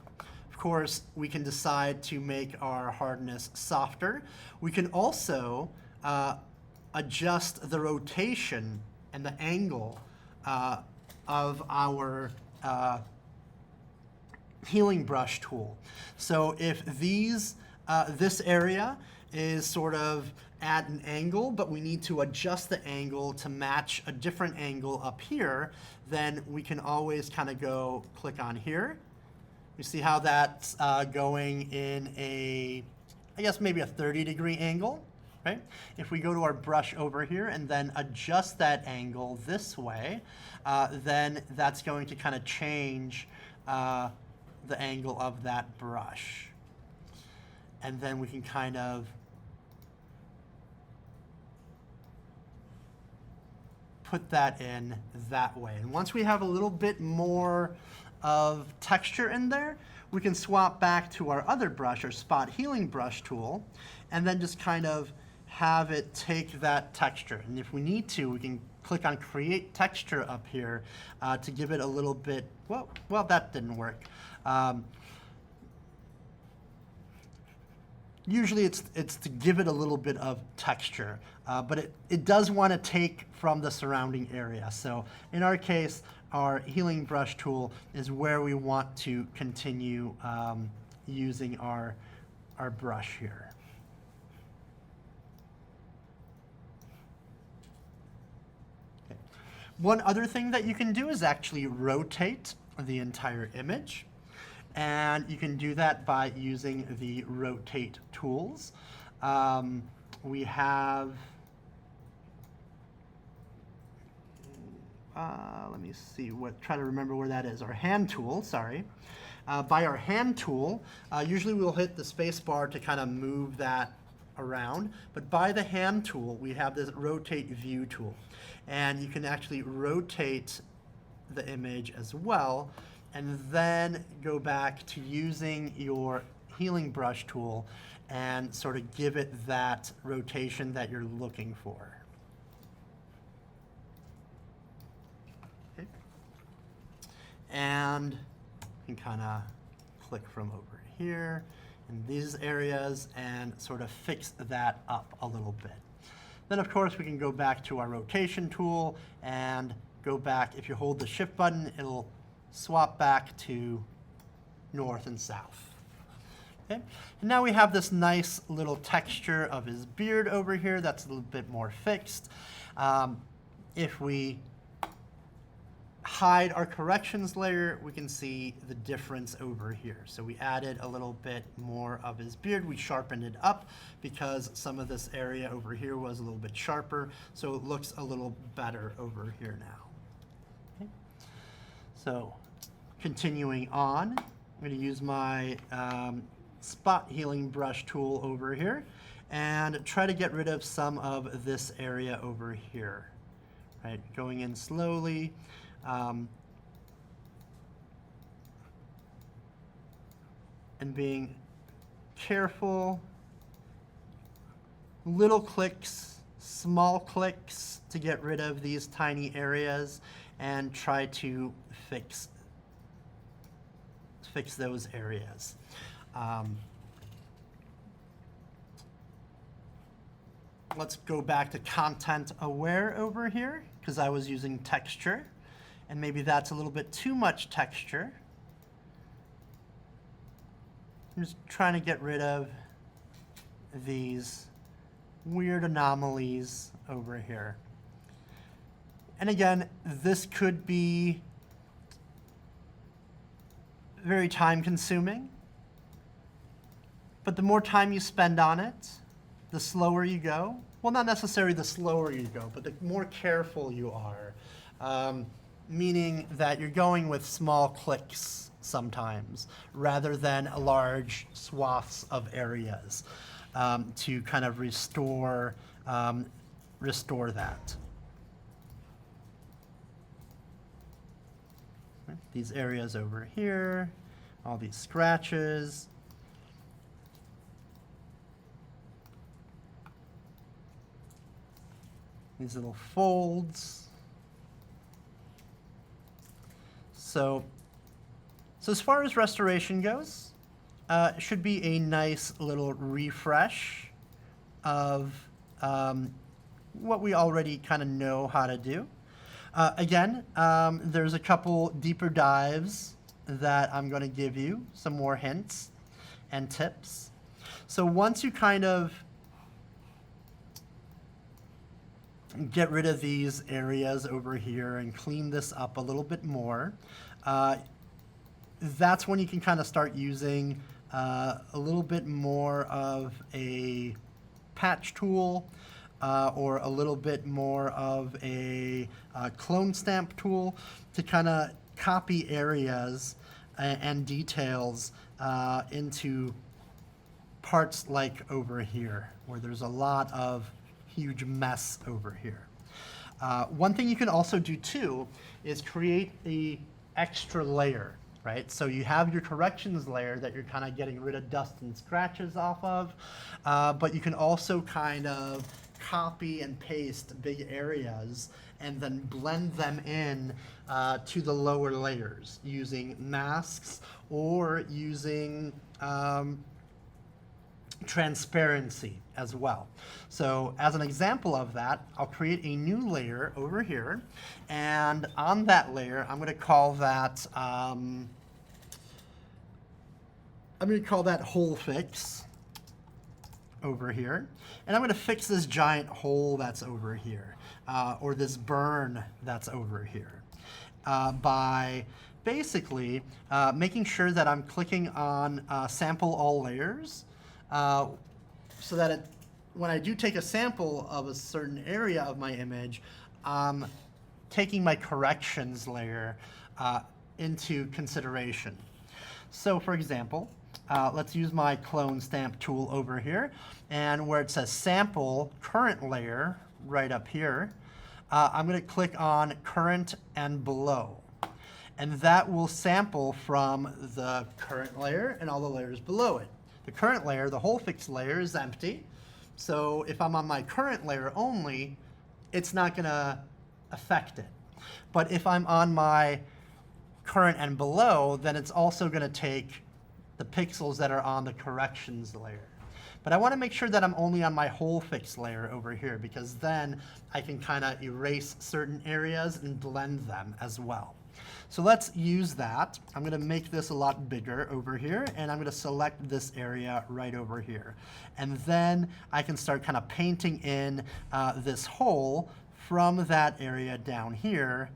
S1: Of course, we can decide to make our hardness softer. We can also adjust the rotation and the angle of our healing brush tool. So if this area is sort of at an angle, but we need to adjust the angle to match a different angle up here, then we can always kind of go click on here. You see how that's going in a, I guess maybe a 30-degree angle, right? If we go to our brush over here and then adjust that angle this way, then that's going to kind of change the angle of that brush. And then we can kind of put that in that way. And once we have a little bit more of texture in there, we can swap back to our other brush, our spot healing brush tool, and then just kind of have it take that texture. And if we need to, we can click on Create Texture up here to give it a little bit, well, that didn't work. Usually it's to give it a little bit of texture, but it does want to take from the surrounding area. So in our case, our healing brush tool is where we want to continue using our brush here. Okay. One other thing that you can do is actually rotate the entire image. And you can do that by using the rotate tools. We have, let me see, try to remember where that is. Our hand tool, sorry. By our hand tool, usually we'll hit the space bar to kind of move that around. But by the hand tool, we have this rotate view tool. And you can actually rotate the image as well, and then go back to using your healing brush tool and sort of give it that rotation that you're looking for. Okay. And you can kind of click from over here in these areas and sort of fix that up a little bit. Then of course we can go back to our rotation tool and go back. If you hold the shift button, it'll swap back to north and south. Okay? And now we have this nice little texture of his beard over here that's a little bit more fixed. If we hide our corrections layer, we can see the difference over here. So we added a little bit more of his beard. We sharpened it up because some of this area over here was a little bit sharper, so it looks a little better over here now. Okay? So continuing on, I'm going to use my spot healing brush tool over here and try to get rid of some of this area over here. Right, going in slowly. And being careful. Little clicks, small clicks to get rid of these tiny areas and try to fix those areas. Let's go back to content aware over here because I was using texture, and maybe that's a little bit too much texture. I'm just trying to get rid of these weird anomalies over here. And again, this could be very time consuming, but the more time you spend on it, the slower you go. Well, not necessarily the slower you go, but the more careful you are, meaning that you're going with small clicks sometimes rather than large swaths of areas to kind of restore that. These areas over here, all these scratches. These little folds. So as far as restoration goes, it should be a nice little refresh of what we already kind of know how to do. Again, there's a couple deeper dives that I'm going to give you, some more hints and tips. So once you kind of get rid of these areas over here and clean this up a little bit more, that's when you can kind of start using a little bit more of a patch tool or a little bit more of a clone stamp tool to kind of copy areas and details into parts like over here, where there's a lot of huge mess over here. One thing you can also do too is create an extra layer right? So you have your corrections layer that you're kind of getting rid of dust and scratches off of, but you can also kind of copy and paste big areas and then blend them in to the lower layers using masks or using transparency as well. So as an example of that, I'll create a new layer over here, and on that layer, I'm going to call that hole fix over here, and I'm going to fix this giant hole that's over here, or this burn that's over here, by basically making sure that I'm clicking on sample all layers, so that when I do take a sample of a certain area of my image, I'm taking my corrections layer into consideration. So for example, let's use my clone stamp tool over here, and where it says sample current layer right up here, I'm going to click on current and below. And that will sample from the current layer and all the layers below it. The current layer, the hole fix layer, is empty. So if I'm on my current layer only, it's not going to affect it. But if I'm on my current and below, then it's also going to take the pixels that are on the corrections layer. But I want to make sure that I'm only on my hole fix layer over here, because then I can kind of erase certain areas and blend them as well. So let's use that. I'm going to make this a lot bigger over here, and I'm going to select this area right over here. And then I can start kind of painting in this hole from that area down here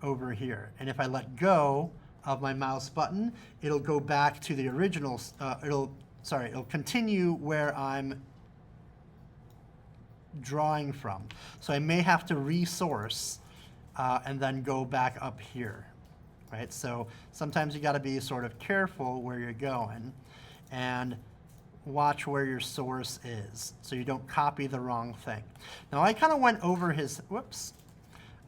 S1: over here. And if I let go of my mouse button, it'll go back to the original, it'll continue where I'm drawing from. So I may have to resource and then go back up here. Right? So sometimes you got to be sort of careful where you're going and watch where your source is so you don't copy the wrong thing. Now I kind of went over his,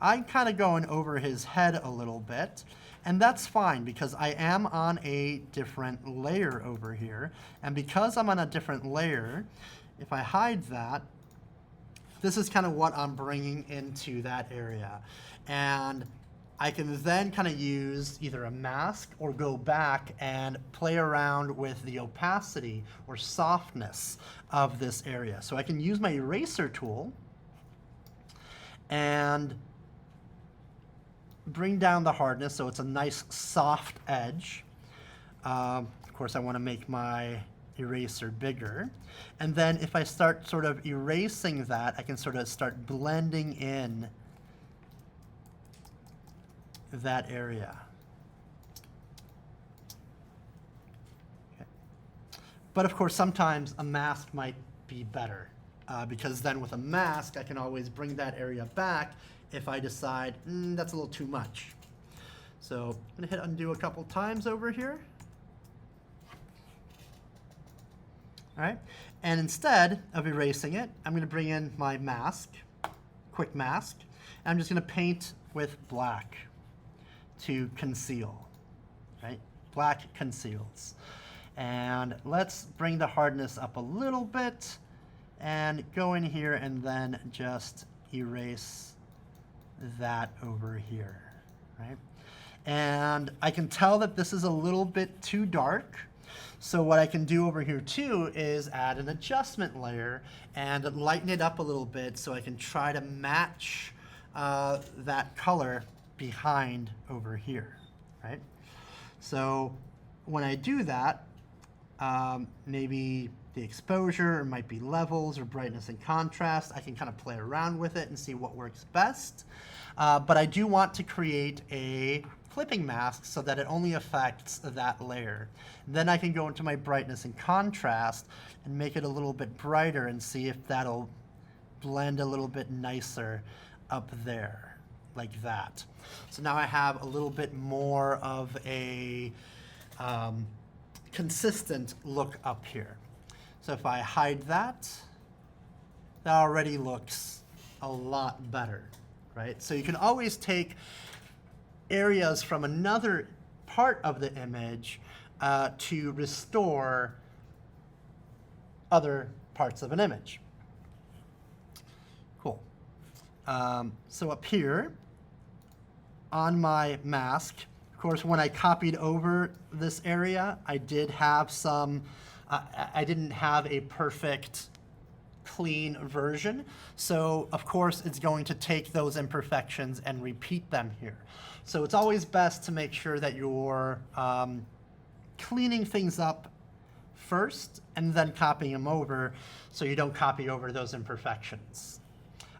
S1: I'm kind of going over his head a little bit, and that's fine because I am on a different layer over here, and because I'm on a different layer, if I hide that, this is kind of what I'm bringing into that area. And I can then kind of use either a mask or go back and play around with the opacity or softness of this area. So I can use my eraser tool and bring down the hardness so it's a nice soft edge. Of course, I want to make my eraser bigger. And then if I start sort of erasing that, I can sort of start blending in that area. Okay. But of course, sometimes a mask might be better because then with a mask, I can always bring that area back if I decide that's a little too much. So I'm going to hit undo a couple times over here. All right. And instead of erasing it, I'm going to bring in my mask, quick mask, and I'm just going to paint with black to conceal, right? Black conceals. And let's bring the hardness up a little bit and go in here and then just erase that over here, right? And I can tell that this is a little bit too dark. So what I can do over here too is add an adjustment layer and lighten it up a little bit so I can try to match that color behind over here, right? So when I do that, maybe the exposure, or might be levels or brightness and contrast, I can kind of play around with it and see what works best. But I do want to create a clipping mask so that it only affects that layer. Then I can go into my brightness and contrast and make it a little bit brighter and see if that'll blend a little bit nicer up there, like that. So now I have a little bit more of a consistent look up here. So if I hide that, that already looks a lot better, right? So you can always take areas from another part of the image to restore other parts of an image. Cool. So up here on my mask, of course, when I copied over this area, I did have some, I didn't have a perfect clean version. So of course, it's going to take those imperfections and repeat them here. So it's always best to make sure that you're cleaning things up first and then copying them over so you don't copy over those imperfections.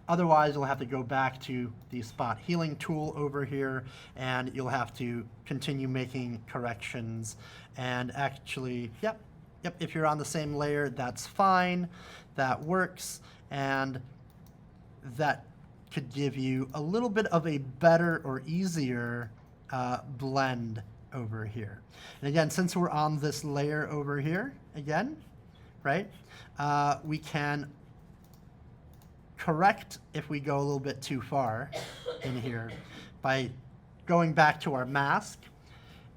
S1: Otherwise, you'll have to go back to the spot healing tool over here, and you'll have to continue making corrections. And actually, yep, if you're on the same layer, that's fine. That works, and that could give you a little bit of a better or easier blend over here. And again, since we're on this layer over here, again, right, we can correct if we go a little bit too far in here by going back to our mask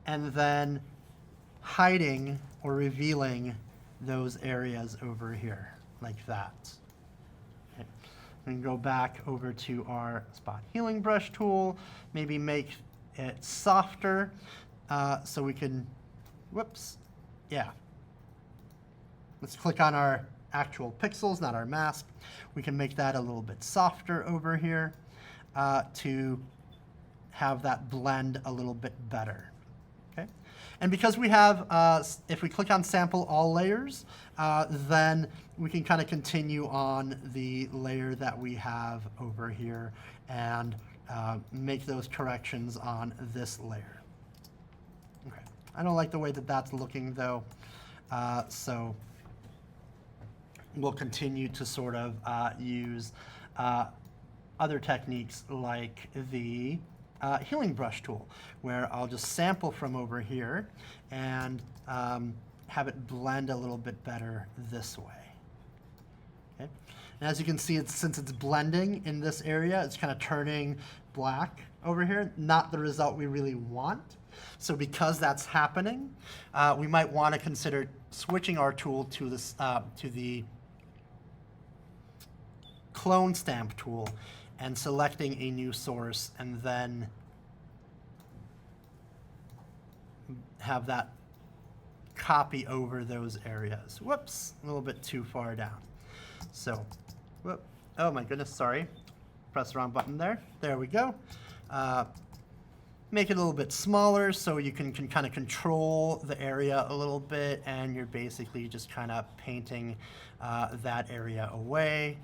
S1: and then hiding or revealing those areas over here like that. Okay. We can go back over to our spot healing brush tool, maybe make it softer so we can, whoops, yeah. Let's click on our actual pixels, not our mask. We can make that a little bit softer over here to have that blend a little bit better. Okay, and because we have, if we click on sample all layers, then we can kind of continue on the layer that we have over here and make those corrections on this layer. Okay, I don't like the way that that's looking though, so we'll continue to sort of use other techniques like the healing brush tool, where I'll just sample from over here and have it blend a little bit better this way. Okay. And as you can see, since it's blending in this area, it's kind of turning black over here, not the result we really want. So because that's happening, we might want to consider switching our tool to this to the clone stamp tool and selecting a new source and then have that copy over those areas. Whoops, a little bit too far down. So, whoop, oh my goodness, sorry. Press the wrong button there. There we go. Make it a little bit smaller so you can kind of control the area a little bit, and you're basically just kind of painting that area away,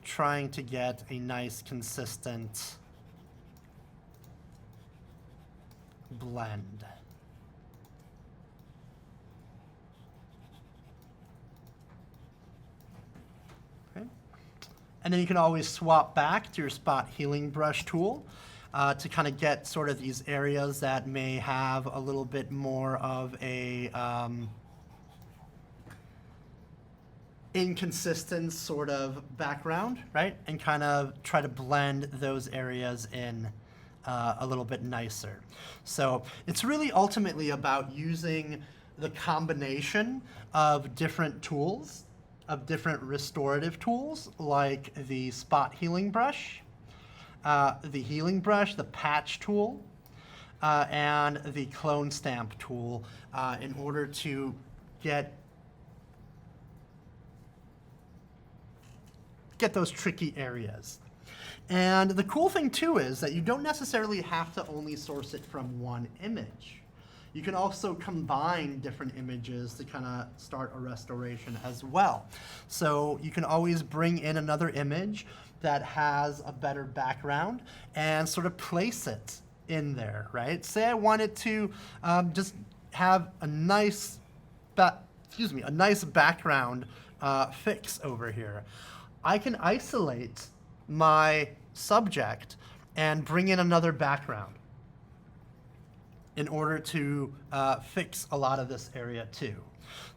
S1: trying to get a nice consistent blend. Okay. And then you can always swap back to your spot healing brush tool to kind of get sort of these areas that may have a little bit more of a inconsistent sort of background, right? And kind of try to blend those areas in a little bit nicer. So it's really ultimately about using the combination of different tools, of different restorative tools, like the spot healing brush, the patch tool, and the clone stamp tool in order to get those tricky areas. And the cool thing too is that you don't necessarily have to only source it from one image. You can also combine different images to kind of start a restoration as well. So you can always bring in another image that has a better background and sort of place it in there, right? Say I wanted to just have a nice, background fix over here. I can isolate my subject and bring in another background in order to fix a lot of this area too.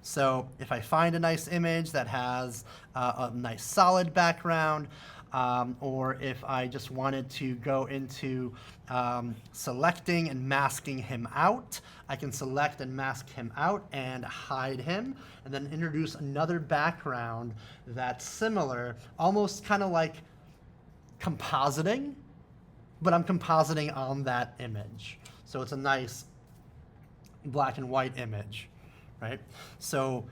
S1: So if I find a nice image that has a nice solid background, or if I just wanted to go into selecting and masking him out, I can select and mask him out and hide him, and then introduce another background that's similar, almost kind of like compositing, but I'm compositing on that image. So it's a nice black and white image, right? So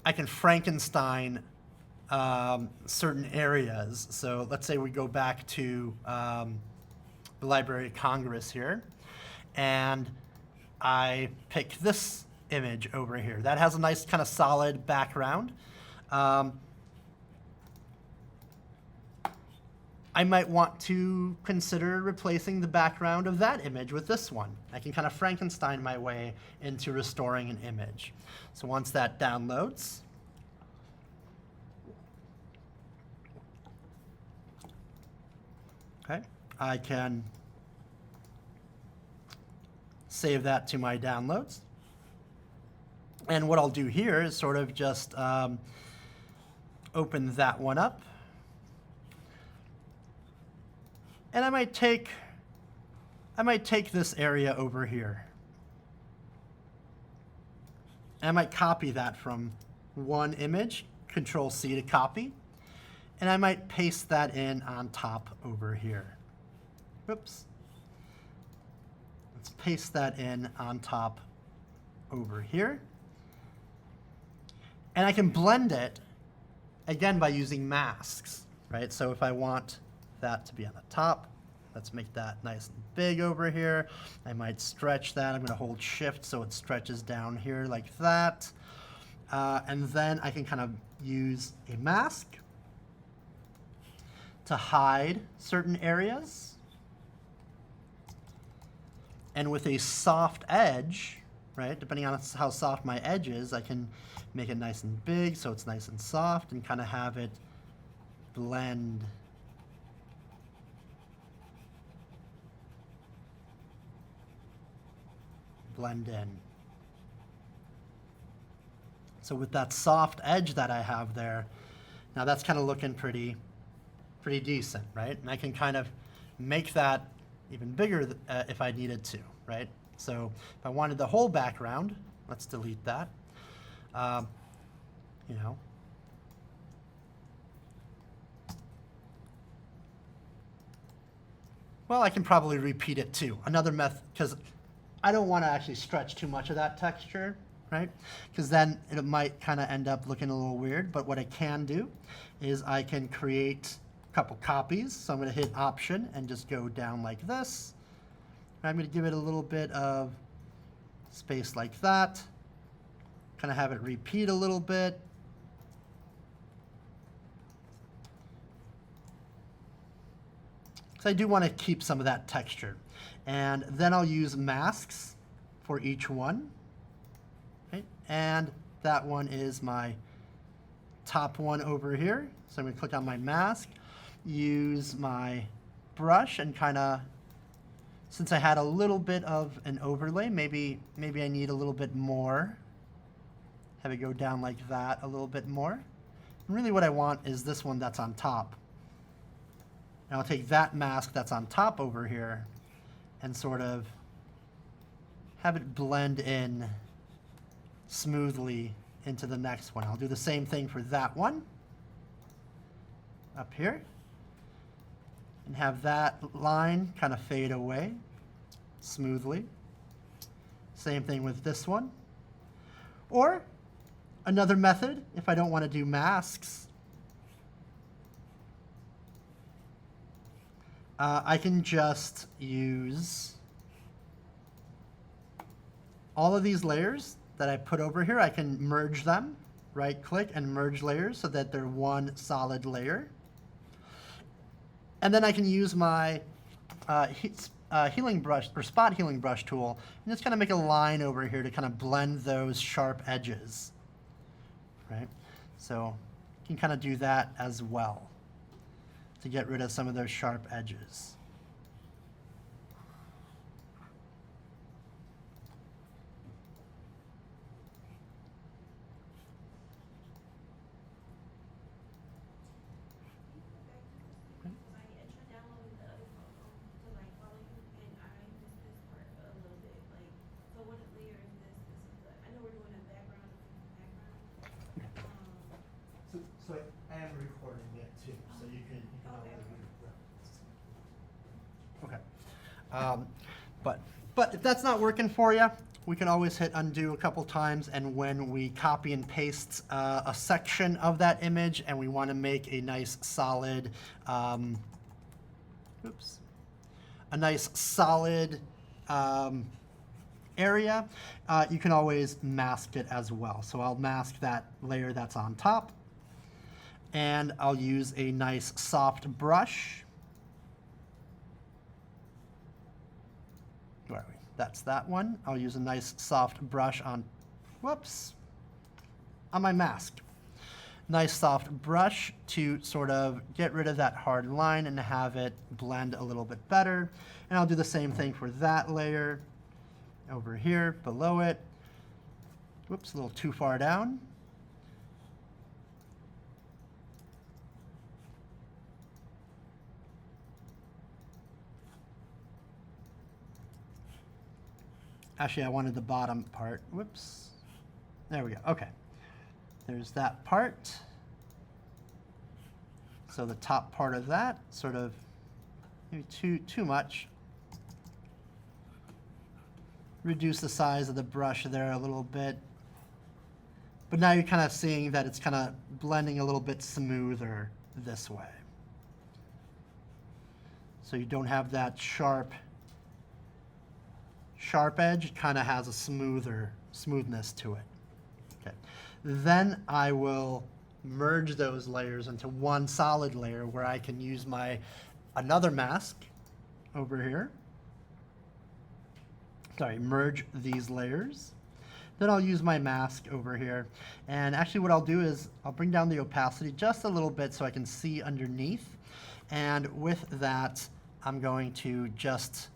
S1: I can Frankenstein certain areas. So let's say we go back to the Library of Congress here, and I pick this image over here. That has a nice kind of solid background. I might want to consider replacing the background of that image with this one. I can kind of Frankenstein my way into restoring an image. So once that downloads, okay, I can save that to my downloads. And what I'll do here is sort of just open that one up. And I might take this area over here. And I might copy that from one image, Control C to copy. And I might paste that in on top over here. Oops. Let's paste that in on top over here. And I can blend it, again, by using masks, right? So if I want that to be on the top, let's make that nice and big over here. I might stretch that. I'm going to hold Shift so it stretches down here like that. And then I can kind of use a mask to hide certain areas. And with a soft edge, right, depending on how soft my edge is, I can make it nice and big so it's nice and soft and kind of have it blend in. So with that soft edge that I have there, now that's kind of looking pretty decent, right? And I can kind of make that even bigger if I needed to, right? So if I wanted the whole background, let's delete that. You know, well, I can probably repeat it too. Another method, because I don't want to actually stretch too much of that texture, right? Because then it might kind of end up looking a little weird. But what I can do is I can create a couple copies. So I'm going to hit Option and just go down like this. And I'm going to give it a little bit of space like that. Kind of have it repeat a little bit. So I do want to keep some of that texture. And then I'll use masks for each one. Okay? And that one is my top one over here. So I'm going to click on my mask, use my brush, and kind of, since I had a little bit of an overlay, maybe I need a little bit more. Have it go down like that a little bit more. And really what I want is this one that's on top. And I'll take that mask that's on top over here and sort of have it blend in smoothly into the next one. I'll do the same thing for that one up here and have that line kind of fade away smoothly. Same thing with this one. Or another method, if I don't want to do masks, I can just use all of these layers that I put over here. I can merge them, right click and merge layers so that they're one solid layer. And then I can use my healing brush or spot healing brush tool and just kind of make a line over here to kind of blend those sharp edges, right? So you can kind of do that as well to get rid of some of those sharp edges. Um, but if that's not working for you, we can always hit undo a couple times, and when we copy and paste a section of that image and we want to make a nice solid, a nice solid area, you can always mask it as well. So I'll mask that layer that's on top, and I'll use a nice soft brush. Where are we? That's that one. I'll use a nice soft brush on, on my mask. Nice soft brush to sort of get rid of that hard line and have it blend a little bit better. And I'll do the same thing for that layer over here below it. Whoops, a little too far down. Actually, I wanted the bottom part. Whoops. There we go. Okay. There's that part. So the top part of that, sort of maybe too much. Reduce the size of the brush there a little bit. But now you're kind of seeing that it's kind of blending a little bit smoother this way. So you don't have that sharp edge. It kind of has a smoothness to it. Okay. Then I will merge those layers into one solid layer where I can use another mask over here. Sorry, merge these layers. Then I'll use my mask over here. And actually what I'll do is I'll bring down the opacity just a little bit so I can see underneath. And with that, I'm going to just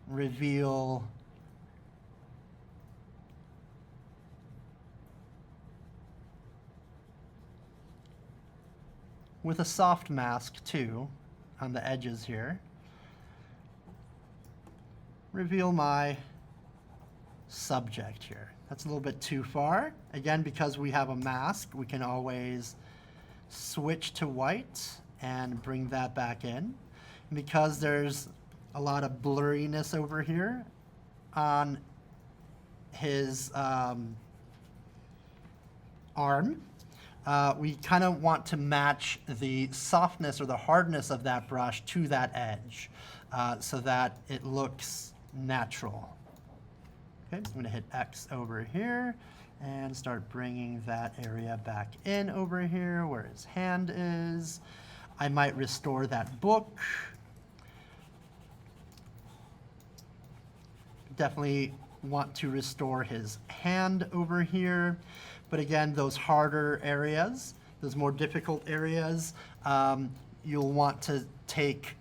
S1: reveal with a soft mask too on the edges here. Reveal my subject here. That's a little bit too far. Again, because we have a mask, we can always switch to white and bring that back in. And because there's a lot of blurriness over here on his arm, we kind of want to match the softness or the hardness of that brush to that edge so that it looks natural. Okay, I'm going to hit X over here and start bringing that area back in over here where his hand is. I might restore that book. Definitely want to restore his hand over here. But again, those harder areas, those more difficult areas, you'll want to take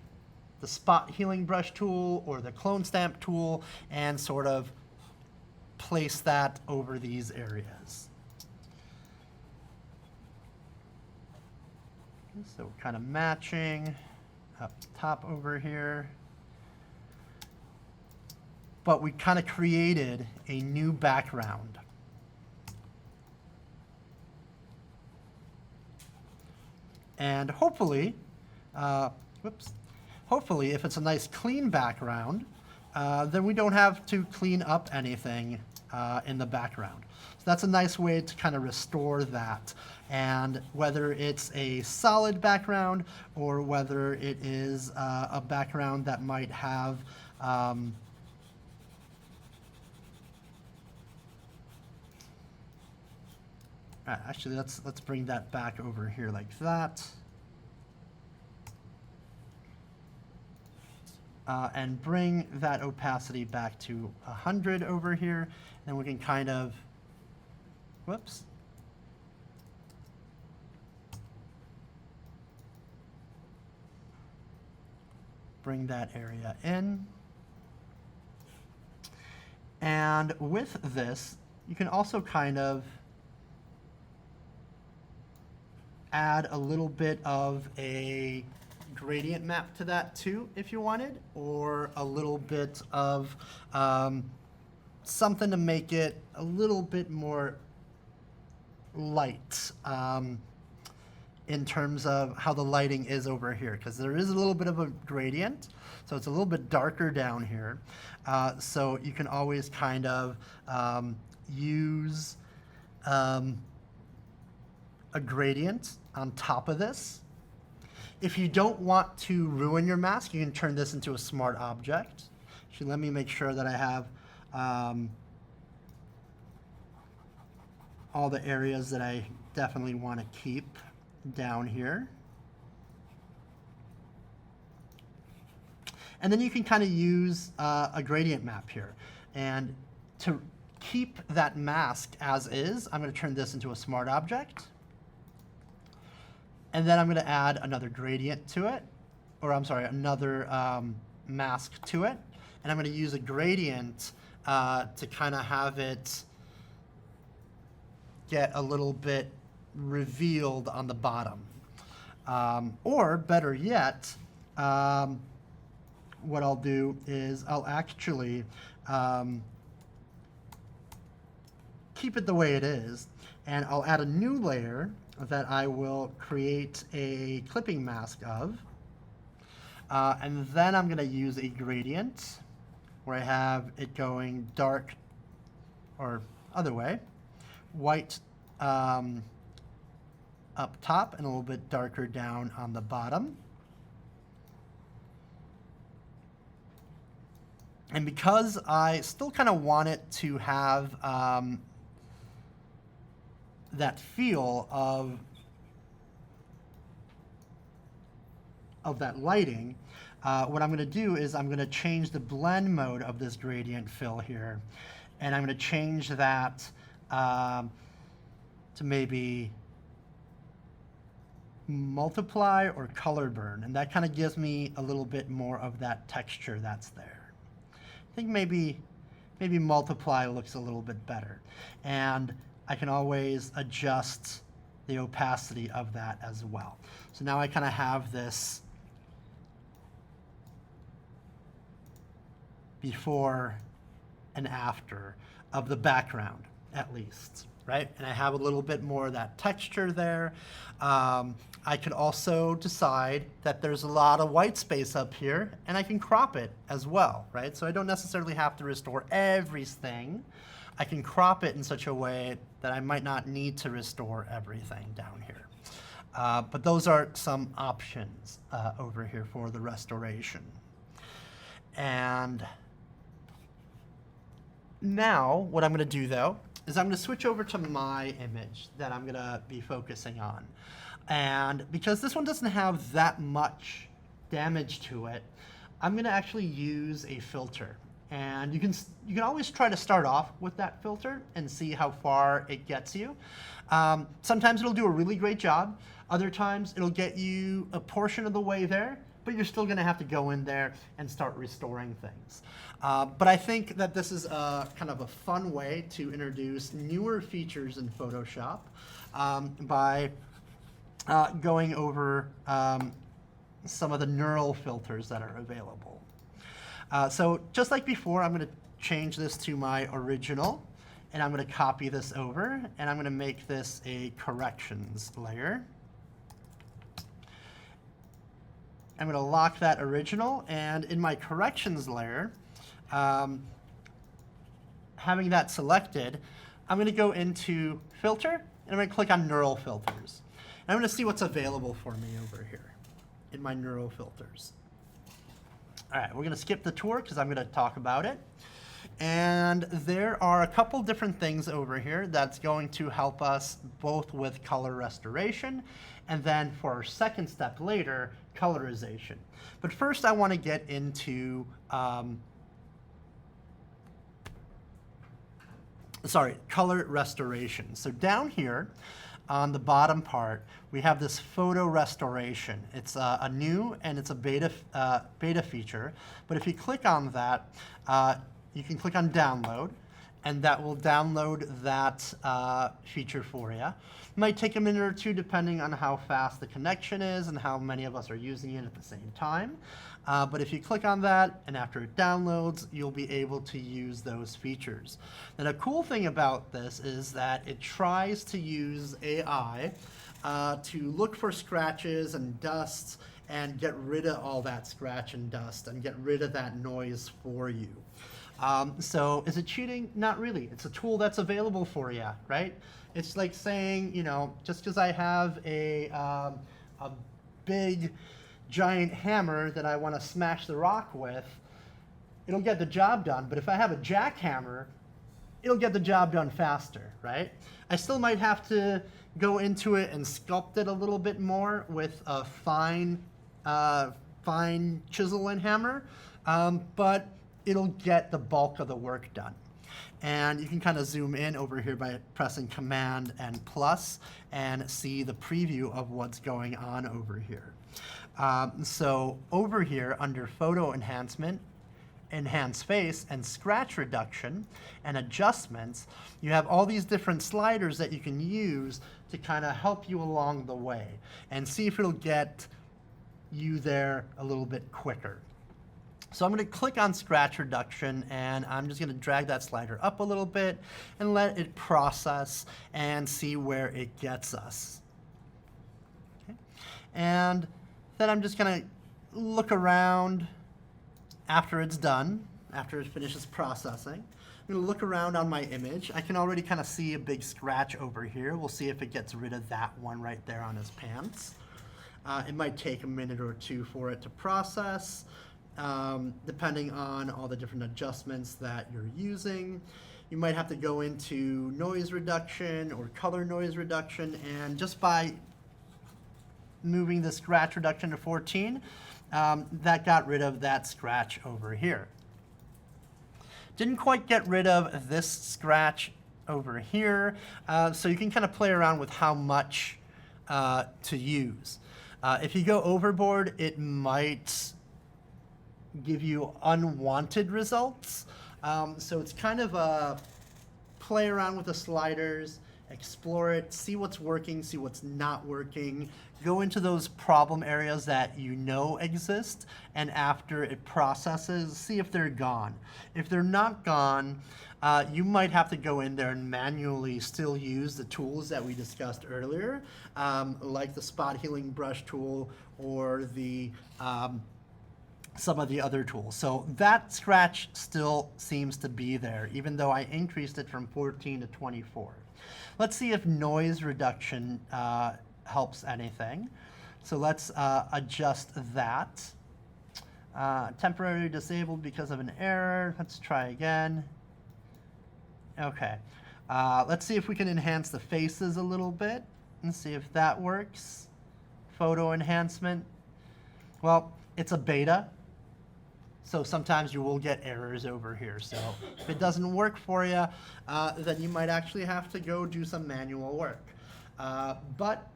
S1: the spot healing brush tool or the clone stamp tool and sort of place that over these areas. So we're kind of matching up top over here. But we kind of created a new background. And hopefully, hopefully if it's a nice clean background, then we don't have to clean up anything in the background. So that's a nice way to kind of restore that. And whether it's a solid background or whether it is a background that might have actually, let's bring that back over here like that. And bring that opacity back to 100 over here. Then we can kind of, bring that area in. And with this, you can also kind of add a little bit of a gradient map to that too, if you wanted, or a little bit of something to make it a little bit more light. in terms of how the lighting is over here, because there is a little bit of a gradient, so it's a little bit darker down here. So you can always kind of use a gradient on top of this. If you don't want to ruin your mask, you can turn this into a smart object. Actually, let me make sure that I have all the areas that I definitely want to keep down here. And then you can kind of use a gradient map here. And to keep that mask as is, I'm going to turn this into a smart object. And then I'm going to add another gradient to it, or I'm sorry, another mask to it. And I'm going to use a gradient to kind of have it get a little bit revealed on the bottom. Or better yet, what I'll do is I'll actually keep it the way it is, and I'll add a new layer that I will create a clipping mask of. And then I'm going to use a gradient where I have it going dark, or other way, white up top and a little bit darker down on the bottom. And because I still kind of want it to have that feel of that lighting, what I'm going to do is I'm going to change the blend mode of this gradient fill here, and I'm going to change that to maybe multiply or color burn, and that kind of gives me a little bit more of that texture that's there. I think maybe multiply looks a little bit better, and I can always adjust the opacity of that as well. So now I kind of have this before and after of the background, at least, right? And I have a little bit more of that texture there. I could also decide that there's a lot of white space up here, and I can crop it as well, right? So I don't necessarily have to restore everything. I can crop it in such a way that I might not need to restore everything down here. But those are some options over here for the restoration. And now what I'm going to do, though, is I'm going to switch over to my image that I'm going to be focusing on. And because this one doesn't have that much damage to it, I'm going to actually use a filter. And you can always try to start off with that filter and see how far it gets you. Sometimes it'll do a really great job. Other times it'll get you a portion of the way there, but you're still going to have to go in there and start restoring things. But I think that this is kind of a fun way to introduce newer features in Photoshop by going over some of the neural filters that are available. So just like before, I'm going to change this to my original, and I'm going to copy this over, and I'm going to make this a corrections layer. I'm going to lock that original, and in my corrections layer, having that selected, I'm going to go into Filter, and I'm going to click on Neural Filters. And I'm going to see what's available for me over here in my Neural Filters. All right, we're going to skip the tour because I'm going to talk about it. And there are a couple different things over here that's going to help us both with color restoration and then for our second step later, colorization. But first I want to get into, color restoration. So down here on the bottom part, we have this photo restoration. It's a new and it's a beta feature. But if you click on that, you can click on download, and that will download that feature for you. It might take a minute or two depending on how fast the connection is and how many of us are using it at the same time. But if you click on that and after it downloads, you'll be able to use those features. And the cool thing about this is that it tries to use AI to look for scratches and dusts and get rid of all that scratch and dust and get rid of that noise for you. So is it cheating? Not really. It's a tool that's available for you, right? It's like saying, you know, just because I have a big giant hammer that I want to smash the rock with, it'll get the job done. But if I have a jackhammer, it'll get the job done faster, right? I still might have to go into it and sculpt it a little bit more with a fine chisel and hammer, but it'll get the bulk of the work done. And you can kind of zoom in over here by pressing Command and plus and see the preview of what's going on over here. So over here under Photo Enhancement, Enhance Face, and Scratch Reduction and Adjustments, you have all these different sliders that you can use to kind of help you along the way and see if it'll get you there a little bit quicker. So I'm going to click on Scratch Reduction, and I'm just going to drag that slider up a little bit and let it process and see where it gets us. Okay. And then I'm just going to look around after it's done, after it finishes processing. I'm going to look around on my image. I can already kind of see a big scratch over here. We'll see if it gets rid of that one right there on his pants. It might take a minute or two for it to process, depending on all the different adjustments that you're using. You might have to go into noise reduction or color noise reduction, and just by moving the scratch reduction to 14, that got rid of that scratch over here. Didn't quite get rid of this scratch over here, so you can kind of play around with how much to use. If you go overboard, it might give you unwanted results. So it's kind of a play around with the sliders, explore it, see what's working, see what's not working, go into those problem areas that you know exist, and after it processes, see if they're gone. If they're not gone, you might have to go in there and manually still use the tools that we discussed earlier, like the spot healing brush tool or the some of the other tools. So that scratch still seems to be there, even though I increased it from 14 to 24. Let's see if noise reduction helps anything. So let's adjust that. Temporarily disabled because of an error. Let's try again. Okay. Let's see if we can enhance the faces a little bit and see if that works. Photo enhancement. Well, it's a beta, so sometimes you will get errors over here. So if it doesn't work for you, then you might actually have to go do some manual work. But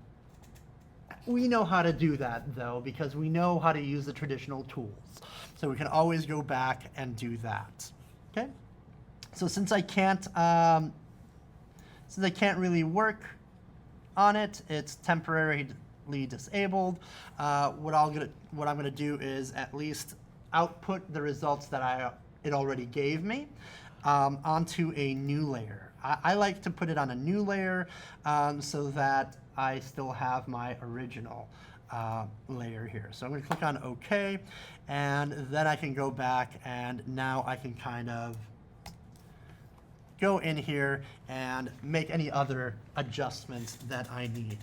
S1: we know how to do that, though, because we know how to use the traditional tools. So we can always go back and do that. Okay. So since I can't really work on it, it's temporarily disabled. What I'm going to do is at least output the results that it already gave me onto a new layer. I like to put it on a new layer so that I still have my original layer here. So I'm going to click on OK, and then I can go back, and now I can kind of go in here and make any other adjustments that I need.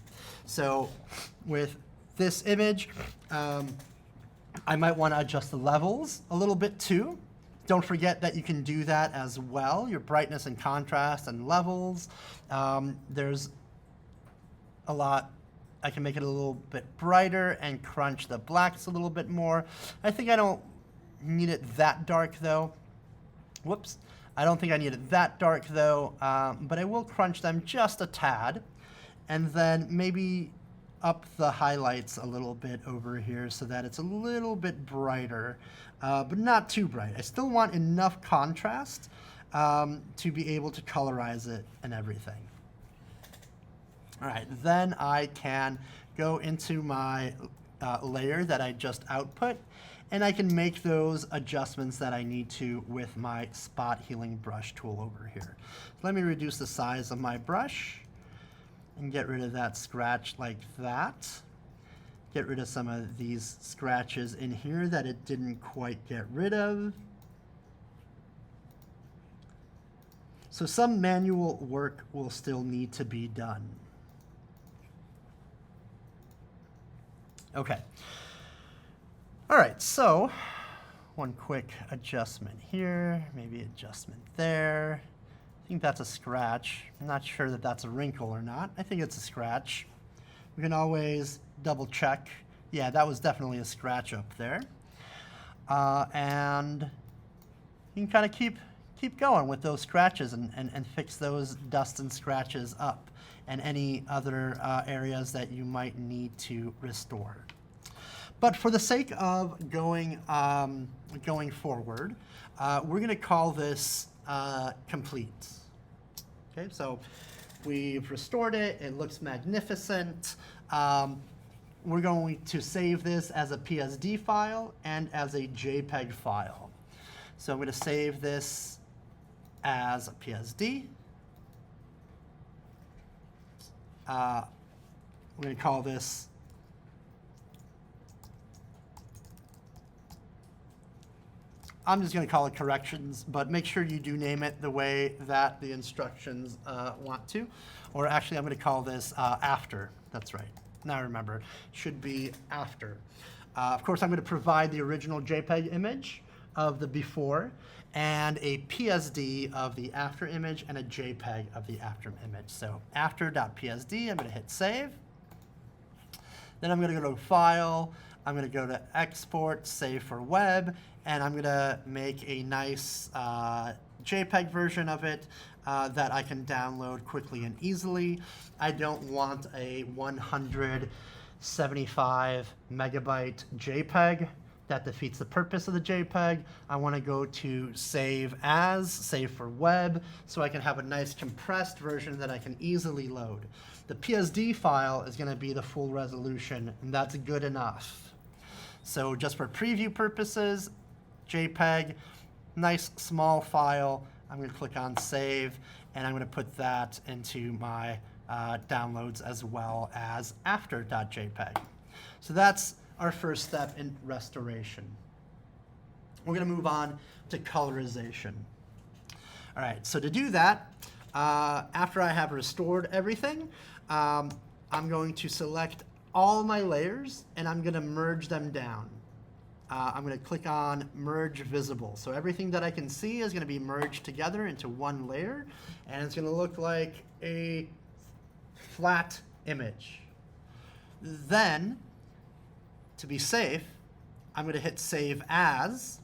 S1: So with this image, I might want to adjust the levels a little bit too. Don't forget that you can do that as well, your brightness and contrast and levels. There's a lot. I can make it a little bit brighter and crunch the blacks a little bit more. I think I don't need it that dark though. Whoops. I don't think I need it that dark though, but I will crunch them just a tad, and then maybe up the highlights a little bit over here so that it's a little bit brighter, but not too bright. I still want enough contrast to be able to colorize it and everything. All right, then I can go into my layer that I just output, and I can make those adjustments that I need to with my spot healing brush tool over here. Let me reduce the size of my brush, and get rid of that scratch like that. Get rid of some of these scratches in here that it didn't quite get rid of. So some manual work will still need to be done. Okay. All right, so one quick adjustment here, maybe adjustment there. I think that's a scratch. I'm not sure that that's a wrinkle or not. I think it's a scratch. We can always double check. Yeah, that was definitely a scratch up there. And you can kind of keep going with those scratches and fix those dust and scratches up and any other areas that you might need to restore. But for the sake of going forward, we're going to call this complete. Okay, so we've restored it. It looks magnificent. We're going to save this as a PSD file and as a JPEG file. So I'm going to save this as a PSD. We're going to call this I'm just going to call it corrections, but make sure you do name it the way that the instructions want to. Or actually, I'm going to call this after. That's right. Now I remember, it should be after. Of course, I'm going to provide the original JPEG image of the before and a PSD of the after image and a JPEG of the after image. So after.psd, I'm going to hit save. Then I'm going to go to File. I'm going to go to Export, Save for Web, and I'm going to make a nice JPEG version of it that I can download quickly and easily. I don't want a 175 megabyte JPEG. That defeats the purpose of the JPEG. I want to go to Save As, Save for Web, so I can have a nice compressed version that I can easily load. The PSD file is going to be the full resolution, and that's good enough. So just for preview purposes, JPEG, nice small file. I'm going to click on Save, and I'm going to put that into my downloads as well as after.jpg. So that's our first step in restoration. We're going to move on to colorization. All right, so to do that, after I have restored everything, I'm going to select all my layers and I'm going to merge them down. I'm going to click on Merge Visible. So everything that I can see is going to be merged together into one layer, and it's going to look like a flat image. Then, to be safe, I'm going to hit Save As,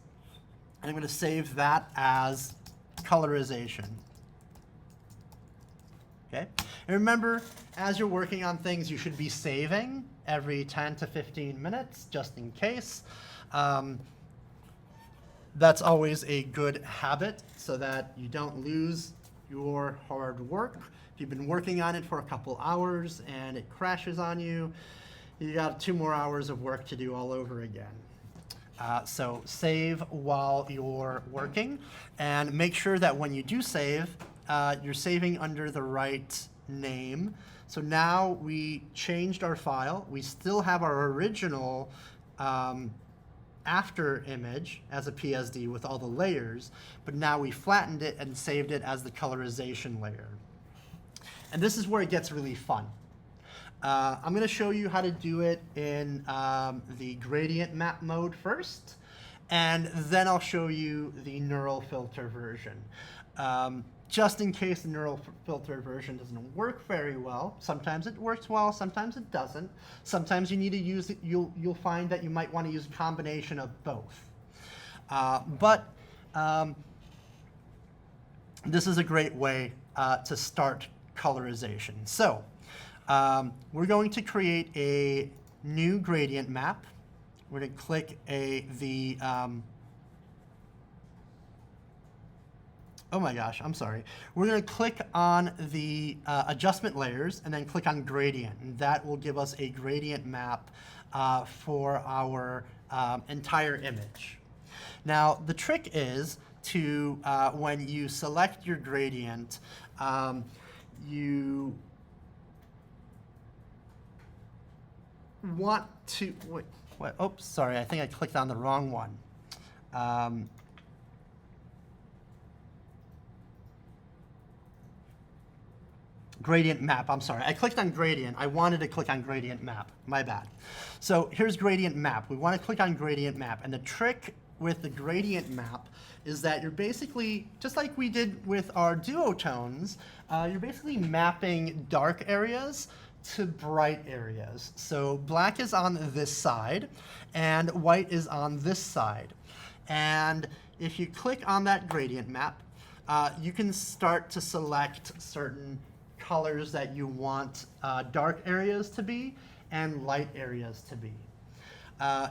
S1: and I'm going to save that as colorization. Okay? And remember, as you're working on things, you should be saving every 10 to 15 minutes, just in case. That's always a good habit so that you don't lose your hard work. If you've been working on it for a couple hours and it crashes on you, you got 2 more hours of work to do all over again. So save while you're working, and make sure that when you do save, you're saving under the right name. So now we changed our file. We still have our original after image as a PSD with all the layers, but now we flattened it and saved it as the colorization layer. And this is where it gets really fun. I'm going to show you how to do it in the gradient map mode first, and then I'll show you the neural filter version. Just in case the neural filter version doesn't work very well. Sometimes it works well, sometimes it doesn't. Sometimes you need to use it, you'll find that you might want to use a combination of both. This is a great way to start colorization. So we're going to create a new gradient map. We're going to click oh my gosh, I'm sorry. We're going to click on the adjustment layers and then click on gradient. And that will give us a gradient map for our entire image. Now, the trick is to, when you select your gradient, you want to, wait, what, oops, sorry, I think I clicked on the wrong one. Gradient map, I'm sorry. I clicked on gradient. I wanted to click on gradient map, my bad. So here's gradient map. We want to click on gradient map. And the trick with the gradient map is that you're basically, just like we did with our duotones, you're basically mapping dark areas to bright areas. So black is on this side, and white is on this side. And if you click on that gradient map, you can start to select certain colors that you want dark areas to be and light areas to be.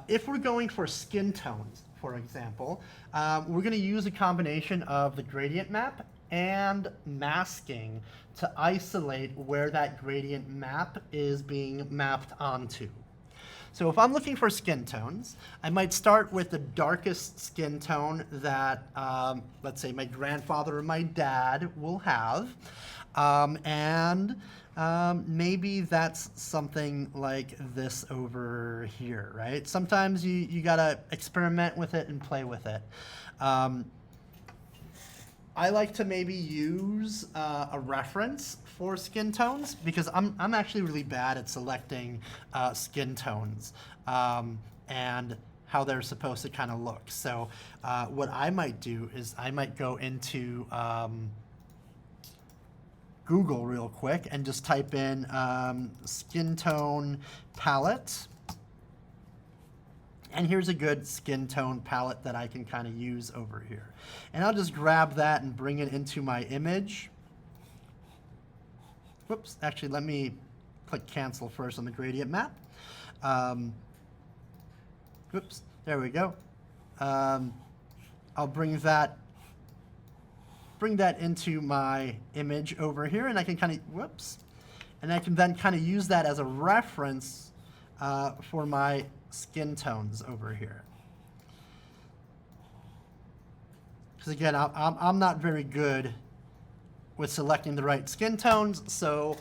S1: If we're going for skin tones, for example, we're going to use a combination of the gradient map and masking to isolate where that gradient map is being mapped onto. So if I'm looking for skin tones, I might start with the darkest skin tone that, let's say, my grandfather or my dad will have. Maybe that's something like this over here, right? Sometimes you gotta experiment with it and play with it. I like to maybe use a reference for skin tones because I'm actually really bad at selecting skin tones and how they're supposed to kind of look. So what I might do is I might go into Google real quick and just type in skin tone palette. And here's a good skin tone palette that I can kind of use over here. And I'll just grab that and bring it into my image. Whoops, actually let me click cancel first on the gradient map. Whoops, there we go. I'll bring that into my image over here, and I can kind of, whoops, and I can then kind of use that as a reference for my skin tones over here. Because again, I'm not very good with selecting the right skin tones, so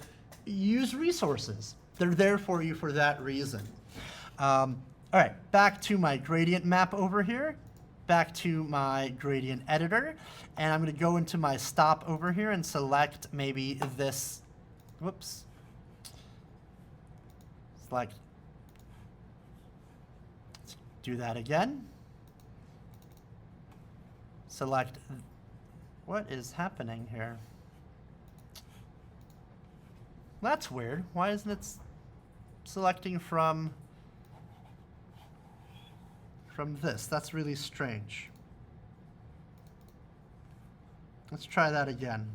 S1: use resources. They're there for you for that reason. All right, back to my gradient map over here. Back to my gradient editor, and I'm going to go into my stop over here and select maybe this, whoops, select, let's do that again. Select, what is happening here? That's weird. Why isn't it selecting from this? That's really strange. Let's try that again.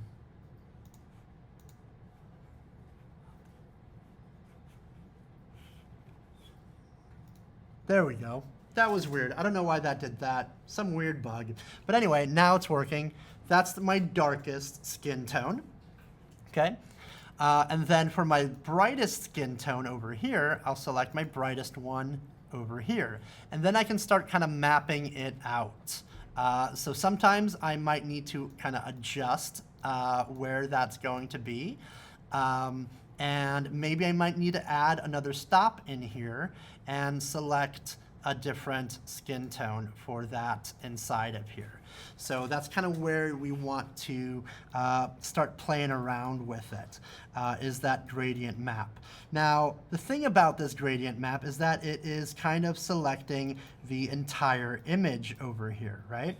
S1: There we go. That was weird. I don't know why that did that. Some weird bug. But anyway, now it's working. That's my darkest skin tone. Okay. And then for my brightest skin tone over here, I'll select my brightest one over here. And then I can start kind of mapping it out. So sometimes I might need to kind of adjust where that's going to be. And maybe I might need to add another stop in here and select a different skin tone for that inside of here. So that's kind of where we want to start playing around with it, is that gradient map. Now, the thing about this gradient map is that it is kind of selecting the entire image over here, right?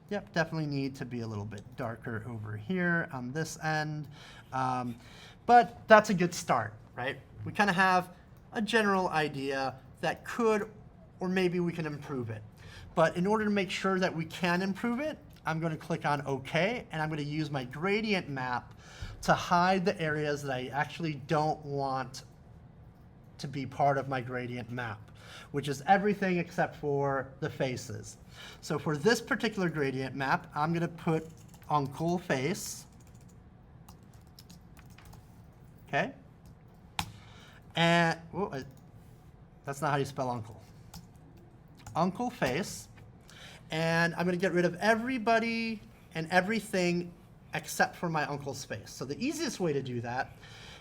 S1: Yep, definitely need to be a little bit darker over here on this end. But that's a good start, right? We kind of have a general idea that could, or maybe we can improve it. But in order to make sure that we can improve it, I'm going to click on OK, and I'm going to use my gradient map to hide the areas that I actually don't want to be part of my gradient map, which is everything except for the faces. So for this particular gradient map, I'm going to put uncle face. Okay. And that's not how you spell uncle. Uncle face. And I'm going to get rid of everybody and everything except for my uncle's face. So the easiest way to do that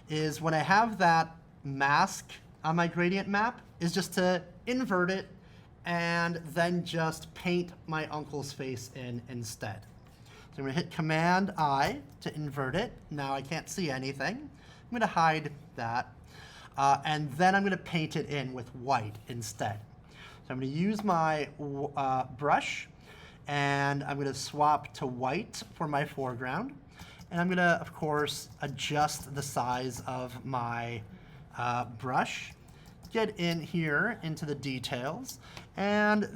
S1: is when I have that mask on my gradient map is just to invert it and then just paint my uncle's face in instead. So I'm going to hit Command I to invert it. Now I can't see anything. I'm going to hide that. And then I'm going to paint it in with white instead. So I'm going to use my brush, and I'm going to swap to white for my foreground. And I'm going to, of course, adjust the size of my brush, get in here into the details, and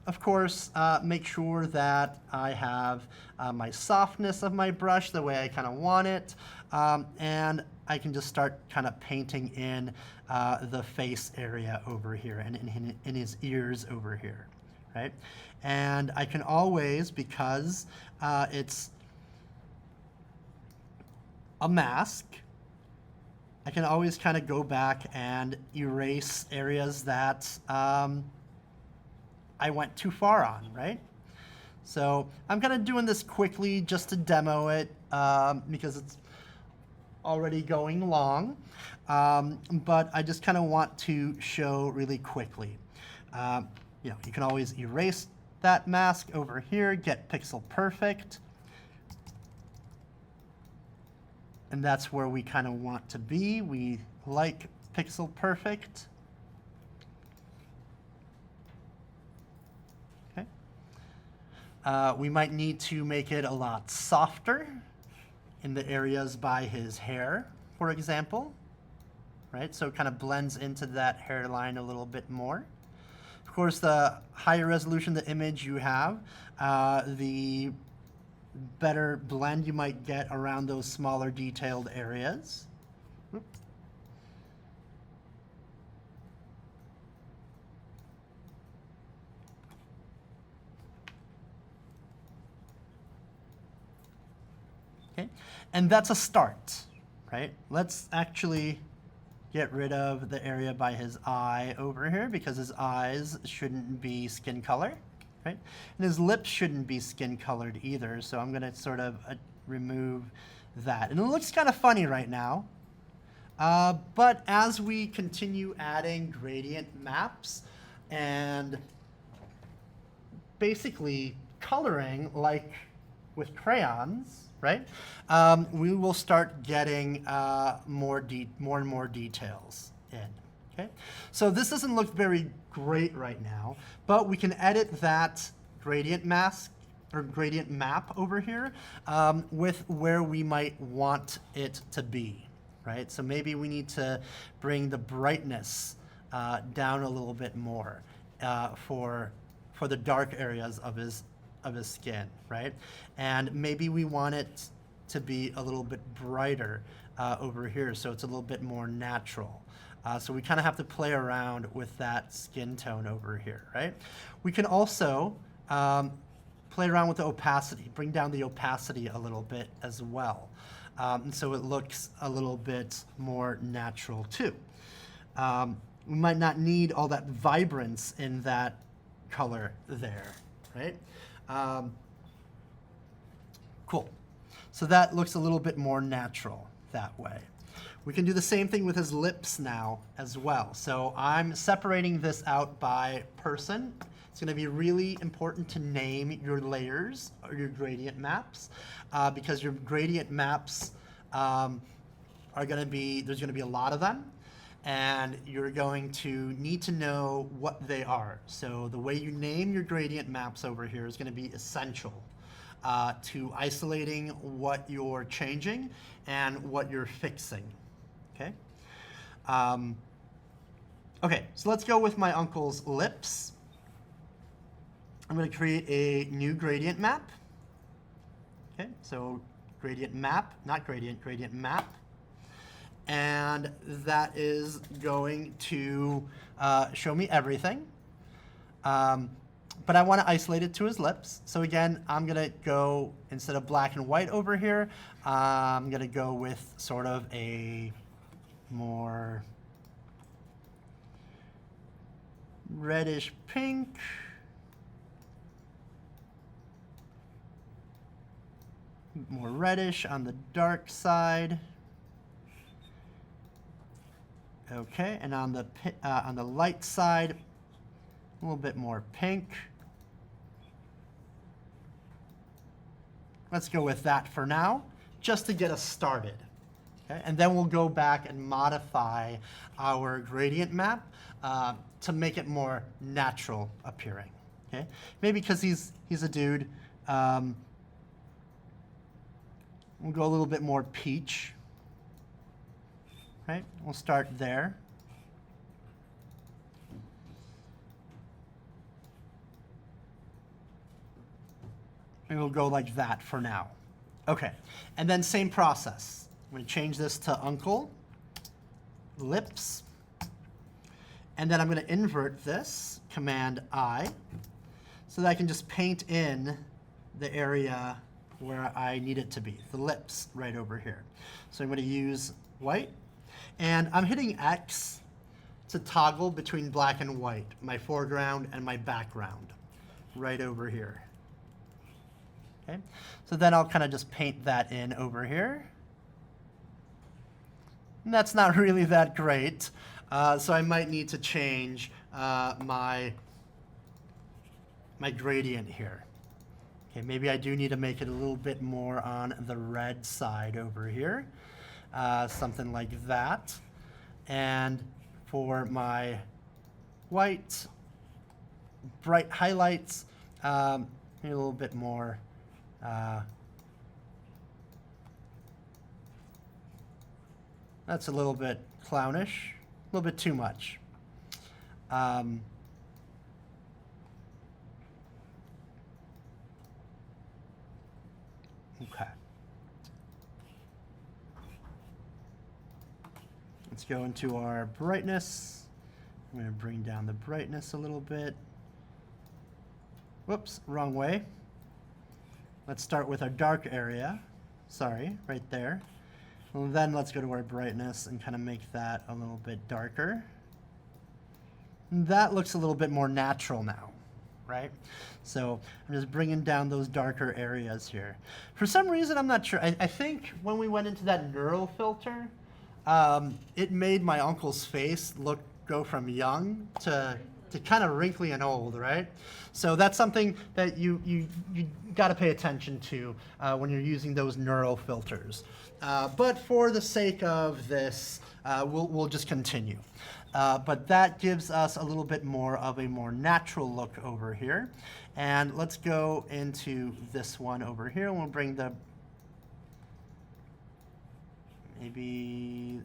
S1: of course, make sure that I have my softness of my brush the way I kind of want it, and I can just start kind of painting in the face area over here and in his ears over here, right? And I can always, because it's a mask, I can always kind of go back and erase areas that I went too far on, right? So I'm kind of doing this quickly just to demo it because it's already going long, but I just kind of want to show really quickly. You know, you can always erase that mask over here, get pixel perfect. And that's where we kind of want to be. We like pixel perfect. Okay. We might need to make it a lot softer in the areas by his hair, for example, right? So it kind of blends into that hairline a little bit more. Of course, the higher resolution the image you have, the better blend you might get around those smaller detailed areas. Okay, and that's a start, right? Let's actually get rid of the area by his eye over here because his eyes shouldn't be skin color. Right? And his lips shouldn't be skin colored either, so I'm going to sort of remove that. And it looks kind of funny right now, but as we continue adding gradient maps and basically coloring like with crayons, right? We will start getting more and more details in. Okay? So this doesn't look very great right now, but we can edit that gradient mask or gradient map over here with where we might want it to be, right? So maybe we need to bring the brightness down a little bit more for the dark areas of his skin, right? And maybe we want it to be a little bit brighter over here, so it's a little bit more natural. So we kind of have to play around with that skin tone over here, right? We can also play around with the opacity, bring down the opacity a little bit as well. And so it looks a little bit more natural too. We might not need all that vibrance in that color there, right? Cool. So that looks a little bit more natural that way. We can do the same thing with his lips now as well. So I'm separating this out by person. It's going to be really important to name your layers or your gradient maps because your gradient maps are going to be, there's going to be a lot of them, and you're going to need to know what they are. So the way you name your gradient maps over here is going to be essential to isolating what you're changing and what you're fixing. Okay. Okay, so let's go with my uncle's lips. I'm going to create a new gradient map. Okay, so gradient map, not gradient, gradient map. And that is going to show me everything. But I want to isolate it to his lips. So again, I'm going to go, instead of black and white over here, I'm going to go with sort of a more reddish pink. More reddish on the dark side. Okay, and on the light side, a little bit more pink. Let's go with that for now, just to get us started. Okay? And then we'll go back and modify our gradient map to make it more natural appearing. Okay? Maybe because he's a dude, we'll go a little bit more peach. Right? We'll start there. And we'll go like that for now. Okay, and then same process. I'm going to change this to uncle, lips, and then I'm going to invert this, Command I, so that I can just paint in the area where I need it to be, the lips right over here. So I'm going to use white, and I'm hitting X to toggle between black and white, my foreground and my background, right over here. Okay. So then I'll kind of just paint that in over here. And that's not really that great, so I might need to change my gradient here. Okay, maybe I do need to make it a little bit more on the red side over here, something like that. And for my white, bright highlights, maybe a little bit more. That's a little bit clownish, a little bit too much. Okay. Let's go into our brightness. I'm going to bring down the brightness a little bit. Whoops, wrong way. Let's start with our dark area. Sorry, right there. And then let's go to our brightness and kind of make that a little bit darker. And that looks a little bit more natural now, right? So I'm just bringing down those darker areas here. For some reason, I'm not sure. I think when we went into that neural filter, it made my uncle's face go from young to kind of wrinkly and old, right? So that's something that you got to pay attention to when you're using those neural filters. But for the sake of this, we'll just continue. But that gives us a little bit more of a more natural look over here. And let's go into this one over here. We'll bring the maybe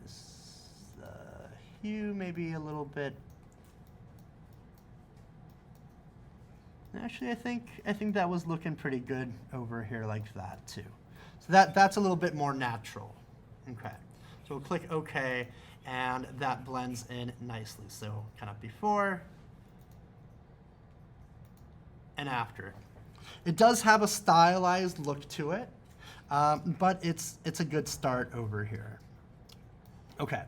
S1: hue maybe a little bit. Actually, I think that was looking pretty good over here like that too. So that's a little bit more natural. Okay. So we'll click OK, and that blends in nicely. So kind of before and after. It does have a stylized look to it, but it's a good start over here. Okay.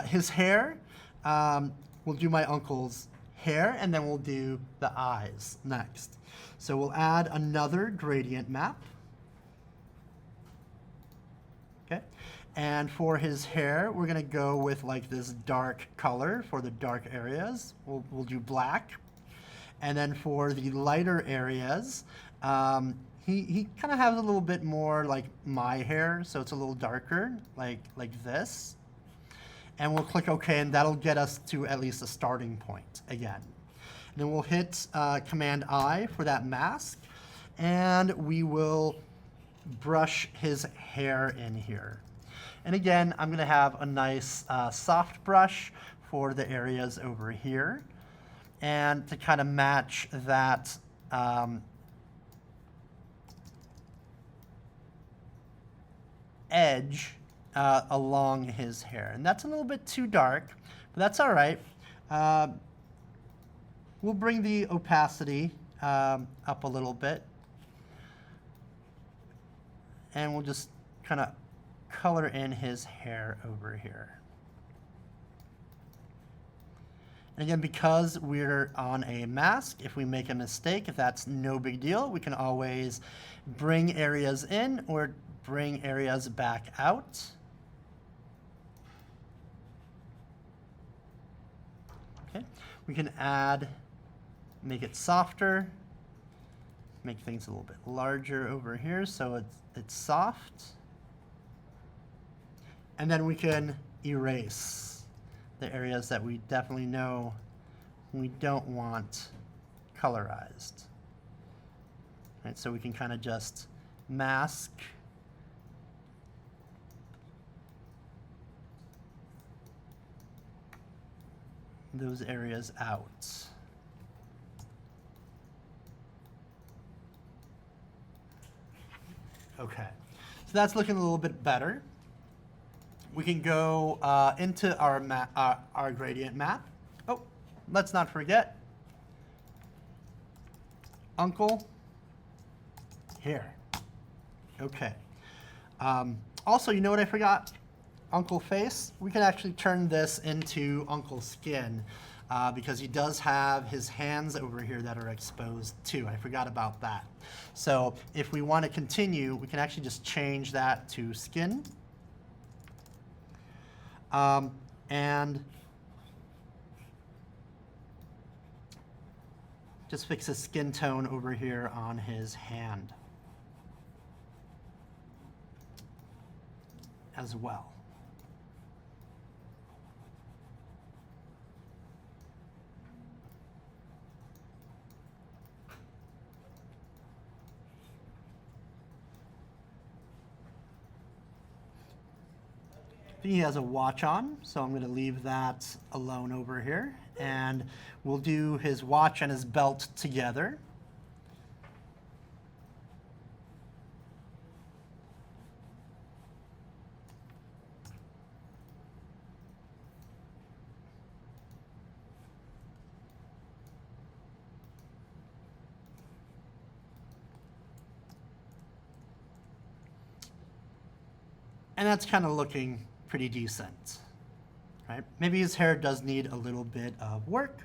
S1: His hair, we'll do my uncle's hair, and then we'll do the eyes next. So we'll add another gradient map. Okay. And for his hair, we're going to go with like this dark color for the dark areas. We'll do black. And then for the lighter areas, he kind of has a little bit more like my hair, so it's a little darker, like this. And we'll click OK, and that'll get us to at least a starting point again. And then we'll hit Command I for that mask, and we will brush his hair in here. And again, I'm going to have a nice soft brush for the areas over here, and to kind of match that edge along his hair. And that's a little bit too dark, but that's all right. We'll bring the opacity up a little bit. And we'll just kind of color in his hair over here. And again, because we're on a mask, if we make a mistake, that's no big deal. We can always bring areas in or bring areas back out. Okay. We can add, make it softer, make things a little bit larger over here so it's soft. And then we can erase the areas that we definitely know we don't want colorized. Right, so we can kind of just mask those areas out. Okay, so that's looking a little bit better. We can go into our gradient map. Oh, let's not forget Uncle here. Okay. Also, you know what I forgot? Uncle face. We can actually turn this into Uncle skin because he does have his hands over here that are exposed too. I forgot about that. So if we want to continue, we can actually just change that to skin. And just fix his skin tone over here on his hand as well. He has a watch on, so I'm going to leave that alone over here. And we'll do his watch and his belt together. And that's kind of looking pretty decent, right? Maybe his hair does need a little bit of work.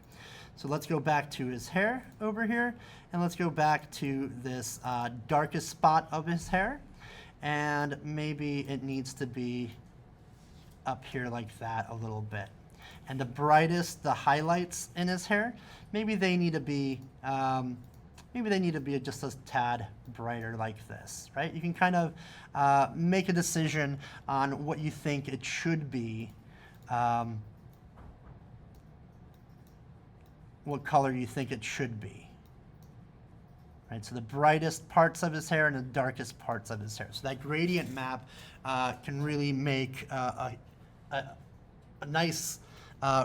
S1: So let's go back to his hair over here, and let's go back to this darkest spot of his hair. And maybe it needs to be up here like that a little bit. And the brightest, the highlights in his hair, maybe they need to be just a tad brighter like this, right? You can kind of make a decision on what you think it should be, what color you think it should be. Right, so the brightest parts of his hair and the darkest parts of his hair. So that gradient map can really make a nice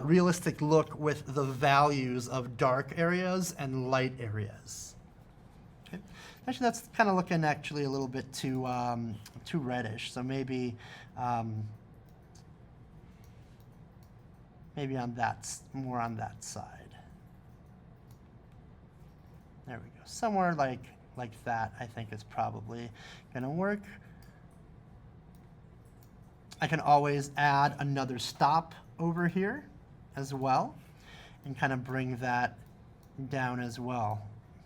S1: realistic look with the values of dark areas and light areas. Okay. Actually, that's kind of looking actually a little bit too reddish. So maybe maybe on that, more on that side. There we go. Somewhere like that, I think is probably gonna work. I can always add another stop over here as well and kind of bring that down as well.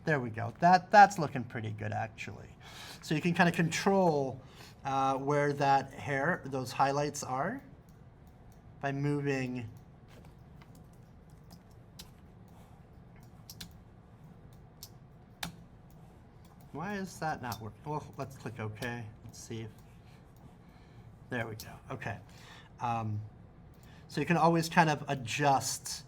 S1: There we go. That's looking pretty good actually. So you can kind of control where that hair, those highlights are by moving Why is that not working? Well, let's click OK. Let's see if, there we go. Okay. So you can always kind of adjust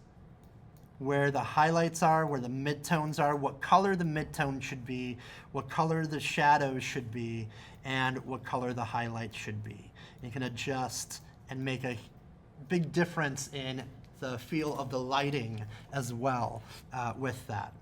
S1: where the highlights are, where the midtones are, what color the midtone should be, what color the shadows should be, and what color the highlights should be. You can adjust and make a big difference in the feel of the lighting as well with that.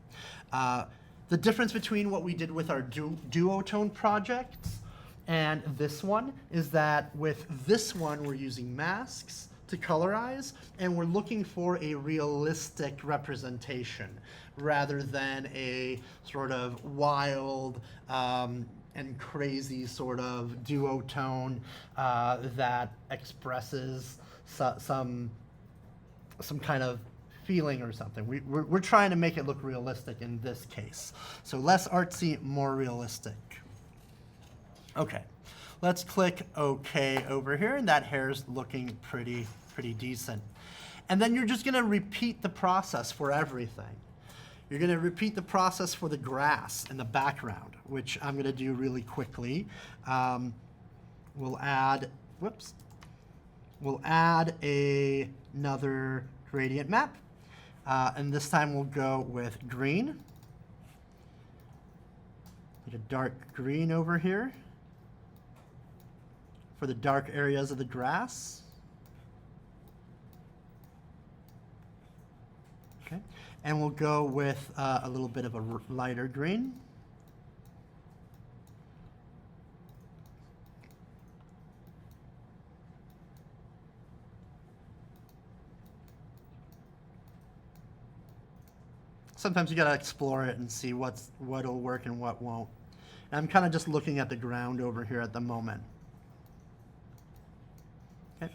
S1: The difference between what we did with our duotone projects and this one is that with this one, we're using masks to colorize, and we're looking for a realistic representation rather than a sort of wild and crazy sort of duotone that expresses some kind of feeling or something. We're trying to make it look realistic in this case. So less artsy, more realistic. Okay, let's click OK over here, and that hair's looking pretty decent. And then you're just going to repeat the process for everything. You're going to repeat the process for the grass in the background, which I'm going to do really quickly. We'll add, another gradient map. And this time we'll go with green. Like a dark green over here for the dark areas of the grass. Okay. And we'll go with a little bit of a lighter green. Sometimes you gotta explore it and see what'll work and what won't. And I'm kind of just looking at the ground over here at the moment. Okay.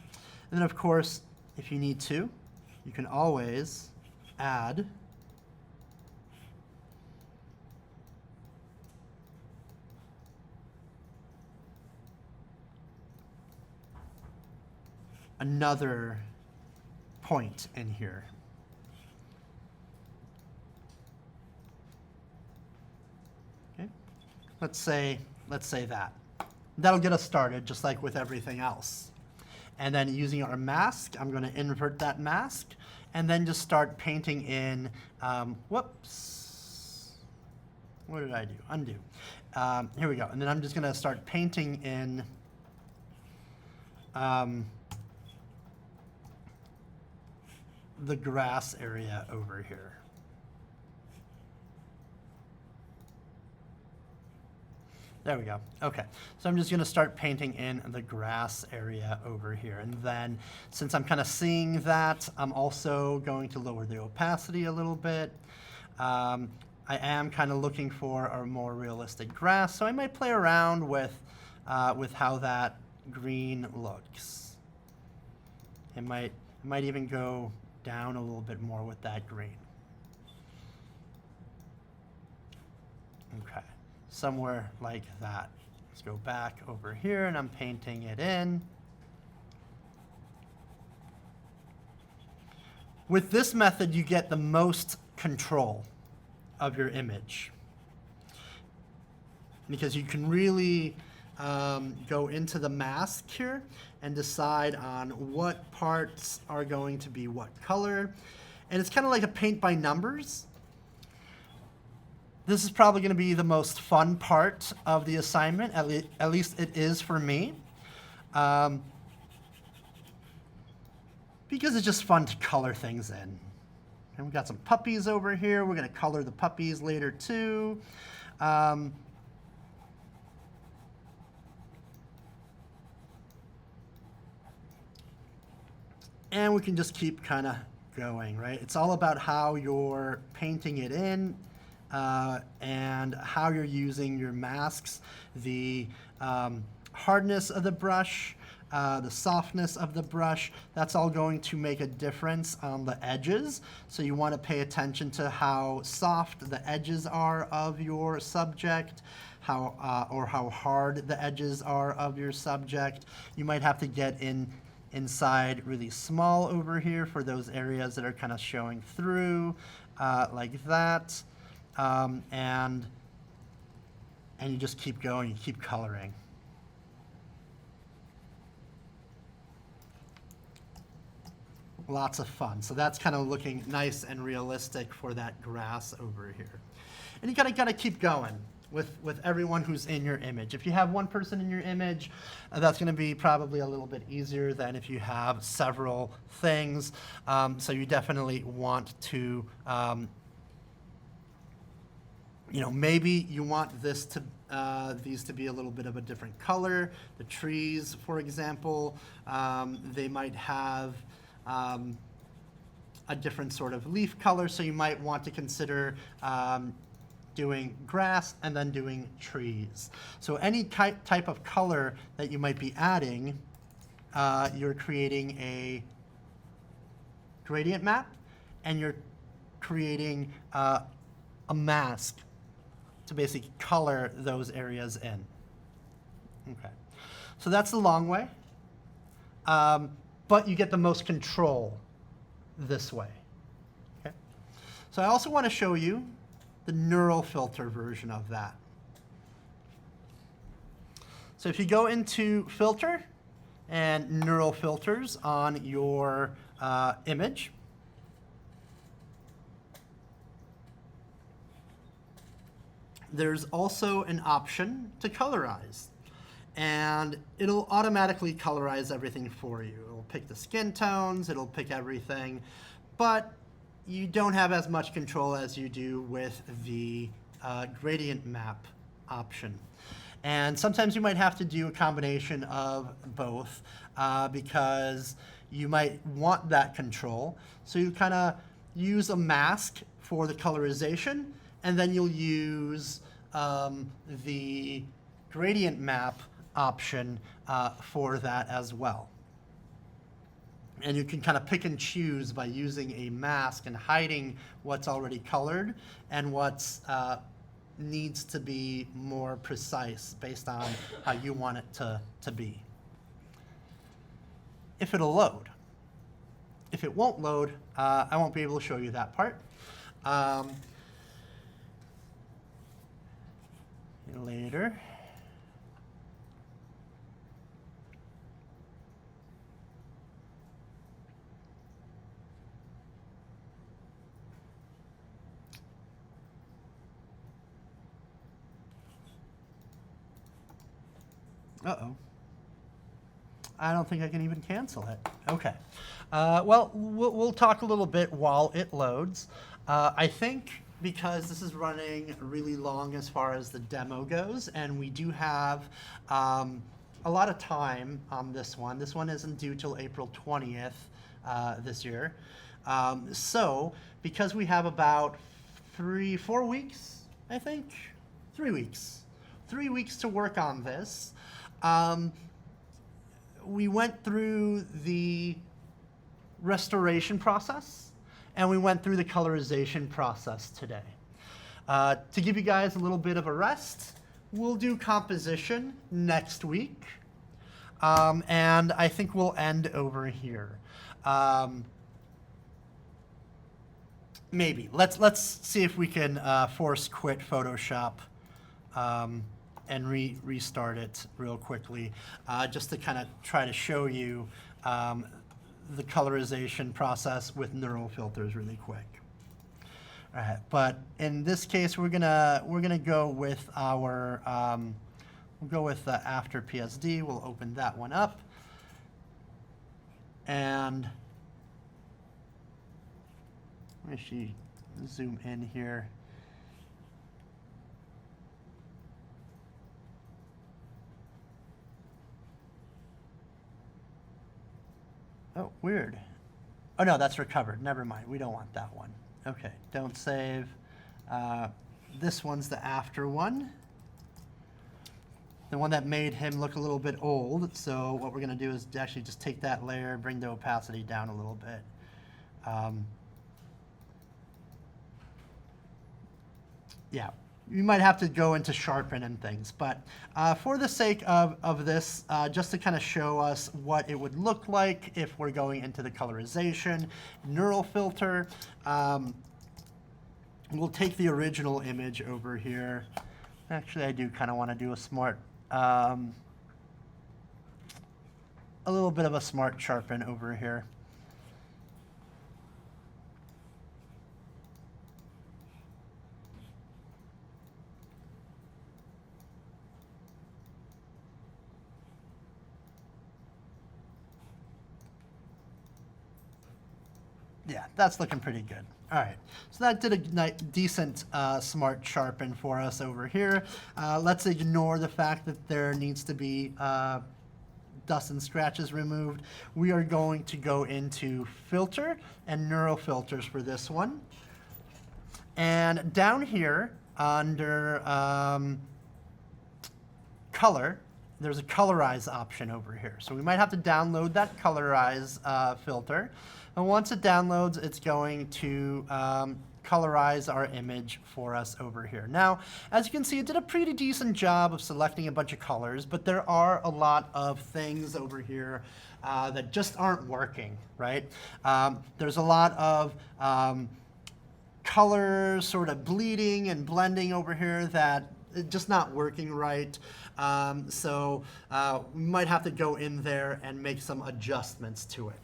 S1: And then of course, if you need to, you can always add another point in here. Okay. Let's say that. That'll get us started, just like with everything else. And then using our mask, I'm going to invert that mask and then just start painting in, whoops. What did I do? Undo. Here we go. And then I'm just going to start painting in the grass area over here. There we go. Okay, so I'm just going to start painting in the grass area over here. And then since I'm kind of seeing that, I'm also going to lower the opacity a little bit. I am kind of looking for a more realistic grass, so I might play around with how that green looks. It might even go down a little bit more with that green. Okay. Somewhere like that. Let's go back over here and I'm painting it in. With this method, you get the most control of your image because you can really go into the mask here and decide on what parts are going to be what color. And it's kind of like a paint by numbers. This is probably going to be the most fun part of the assignment, at least it is for me, because it's just fun to color things in. And we've got some puppies over here. We're going to color the puppies later too. And we can just keep kind of going, right? It's all about how you're painting it in. And how you're using your masks, the hardness of the brush, the softness of the brush, that's all going to make a difference on the edges. So you want to pay attention to how soft the edges are of your subject, or how hard the edges are of your subject. You might have to get inside really small over here for those areas that are kind of showing through, like that. And you just keep going, you keep coloring. Lots of fun. So that's kind of looking nice and realistic for that grass over here. And you gotta keep going with everyone who's in your image. If you have one person in your image, that's gonna be probably a little bit easier than if you have several things. So you definitely want to maybe you want these to be a little bit of a different color. The trees, for example, they might have a different sort of leaf color, so you might want to consider doing grass and then doing trees. So any type of color that you might be adding, you're creating a gradient map, and you're creating a mask to basically color those areas in. Okay, so that's the long way, but you get the most control this way. Okay? So I also want to show you the neural filter version of that. So if you go into Filter and Neural Filters on your image, there's also an option to colorize. And it'll automatically colorize everything for you. It'll pick the skin tones, it'll pick everything, but you don't have as much control as you do with the gradient map option. And sometimes you might have to do a combination of both because you might want that control. So you kind of use a mask for the colorization, and then you'll use the gradient map option for that as well. And you can kind of pick and choose by using a mask and hiding what's already colored and what's needs to be more precise based on how you want it to be. If it'll load. If it won't load, I won't be able to show you that part. Later. Uh-oh. I don't think I can even cancel it. Okay. Well, we'll talk a little bit while it loads. I think because this is running really long as far as the demo goes, and we do have a lot of time on this one. This one isn't due till April 20th this year. So because we have about 4 weeks, I think, 3 weeks. 3 weeks to work on this. We went through the restoration process, and we went through the colorization process today. To give you guys a little bit of a rest, we'll do composition next week, and I think we'll end over here. Maybe. Let's see if we can force quit Photoshop and restart it real quickly, just to kind of try to show you the colorization process with neural filters really quick. All right, but in this case, we're gonna go with our we'll go with the After PSD. We'll open that one up, and let me zoom in here. Oh, weird. Oh, no, that's recovered. Never mind. We don't want that one. Okay, don't save. This one's the after one. The one that made him look a little bit old. So what we're going to do is actually just take that layer, bring the opacity down a little bit. Yeah. You might have to go into sharpen and things, but for the sake of this, just to kind of show us what it would look like if we're going into the colorization neural filter, we'll take the original image over here. Actually, I do kind of want to do a smart, a little bit of a smart sharpen over here. Yeah, that's looking pretty good. All right, so that did a decent smart sharpen for us over here. Let's ignore the fact that there needs to be dust and scratches removed. We are going to go into filter and neural filters for this one. And down here under color, there's a colorize option over here. So we might have to download that colorize filter. And once it downloads, it's going to colorize our image for us over here. Now, as you can see, it did a pretty decent job of selecting a bunch of colors, but there are a lot of things over here that just aren't working, right? There's a lot of colors sort of bleeding and blending over here that just not working right. So we might have to go in there and make some adjustments to it.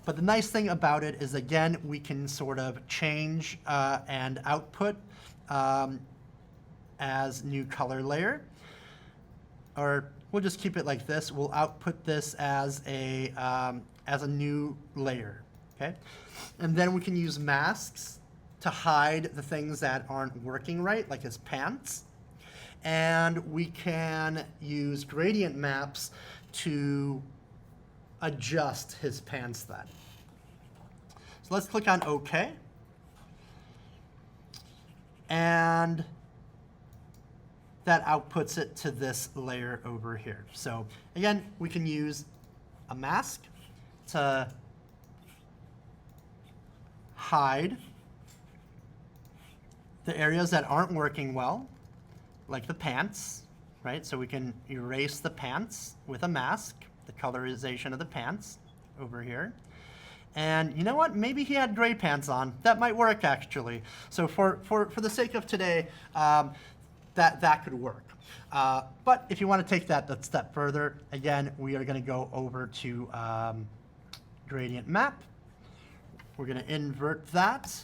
S1: But the nice thing about it is, again, we can sort of change and output as new color layer. Or we'll just keep it like this. We'll output this as a new layer, okay? And then we can use masks to hide the things that aren't working right, like his pants. And we can use gradient maps to adjust his pants then. So let's click on OK. And that outputs it to this layer over here. So again, we can use a mask to hide the areas that aren't working well, like the pants, right? So we can erase the pants with a mask, the colorization of the pants over here. And you know what? Maybe he had gray pants on. That might work, actually. So for the sake of today, that could work. But if you want to take that step further, again, we are going to go over to gradient map. We're going to invert that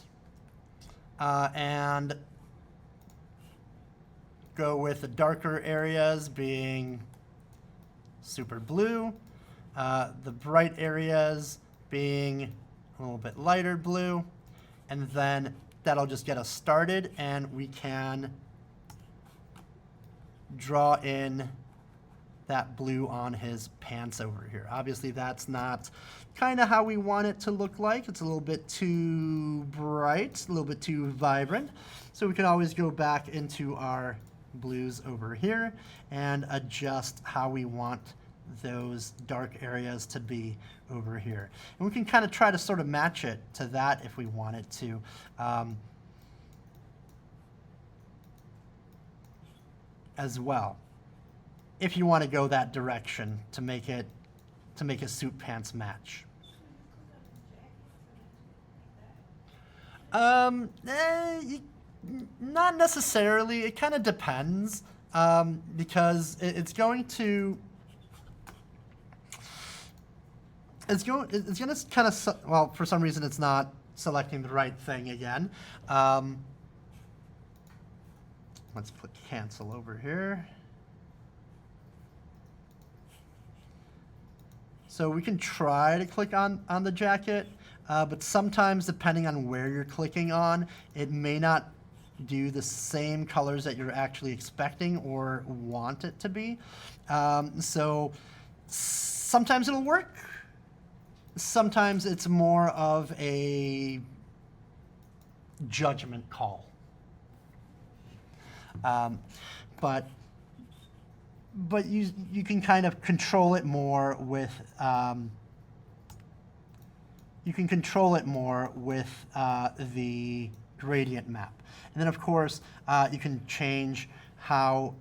S1: and go with the darker areas being super blue, the bright areas being a little bit lighter blue, and then that'll just get us started, and we can draw in that blue on his pants over here. Obviously, that's not kind of how we want it to look like. It's a little bit too bright, a little bit too vibrant. So we can always go back into our blues over here and adjust how we want those dark areas to be over here. And we can kind of try to sort of match it to that if we wanted to. As well, if you want to go that direction to make it suit pants match. Not necessarily. It kind of depends because it's going to kind of, well, for some reason it's not selecting the right thing again. Let's put cancel over here. So we can try to click on the jacket, but sometimes depending on where you're clicking on, it may not do the same colors that you're actually expecting or want it to be. So sometimes it'll work. Sometimes it's more of a judgment call. But you can kind of control it more with the gradient map. And then of course you can change how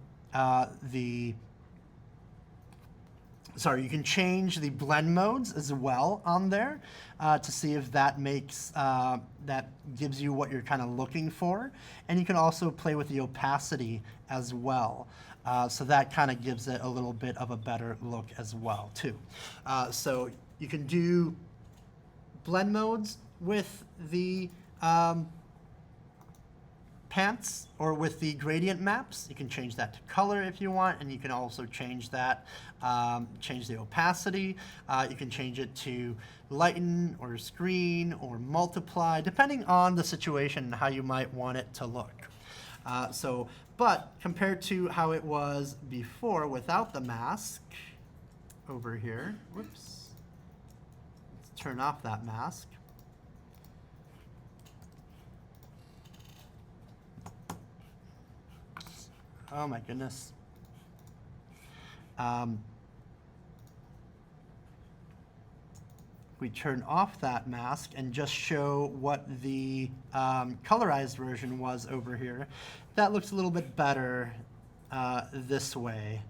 S1: you can change the blend modes as well on there to see if that makes that gives you what you're kind of looking for. And you can also play with the opacity as well. So that kind of gives it a little bit of a better look as well too. So you can do blend modes with the pants or with the gradient maps. You can change that to color if you want, and you can also change that, change the opacity. You can change it to lighten or screen or multiply, depending on the situation and how you might want it to look. But compared to how it was before without the mask over here, whoops, let's turn off that mask. Oh my goodness. we turn off that mask and just show what the colorized version was over here, that looks a little bit better this way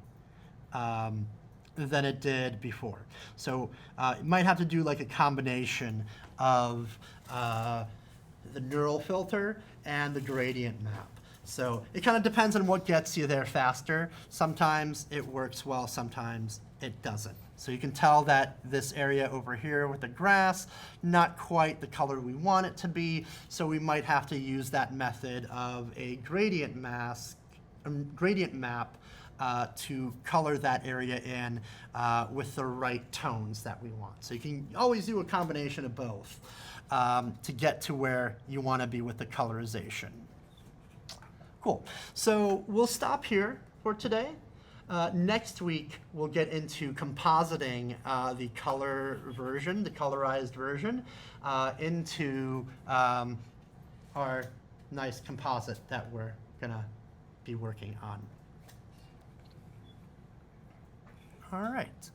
S1: than it did before. So you might have to do like a combination of the neural filter and the gradient map. So it kind of depends on what gets you there faster. Sometimes it works well, sometimes it doesn't. So you can tell that this area over here with the grass, not quite the color we want it to be, so we might have to use that method of a gradient map to color that area in with the right tones that we want. So you can always do a combination of both to get to where you want to be with the colorization. Cool. So we'll stop here for today. Next week, we'll get into compositing the color version, the colorized version, into our nice composite that we're going to be working on. All right.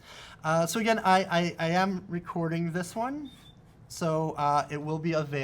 S1: So again, I am recording this one, so it will be available.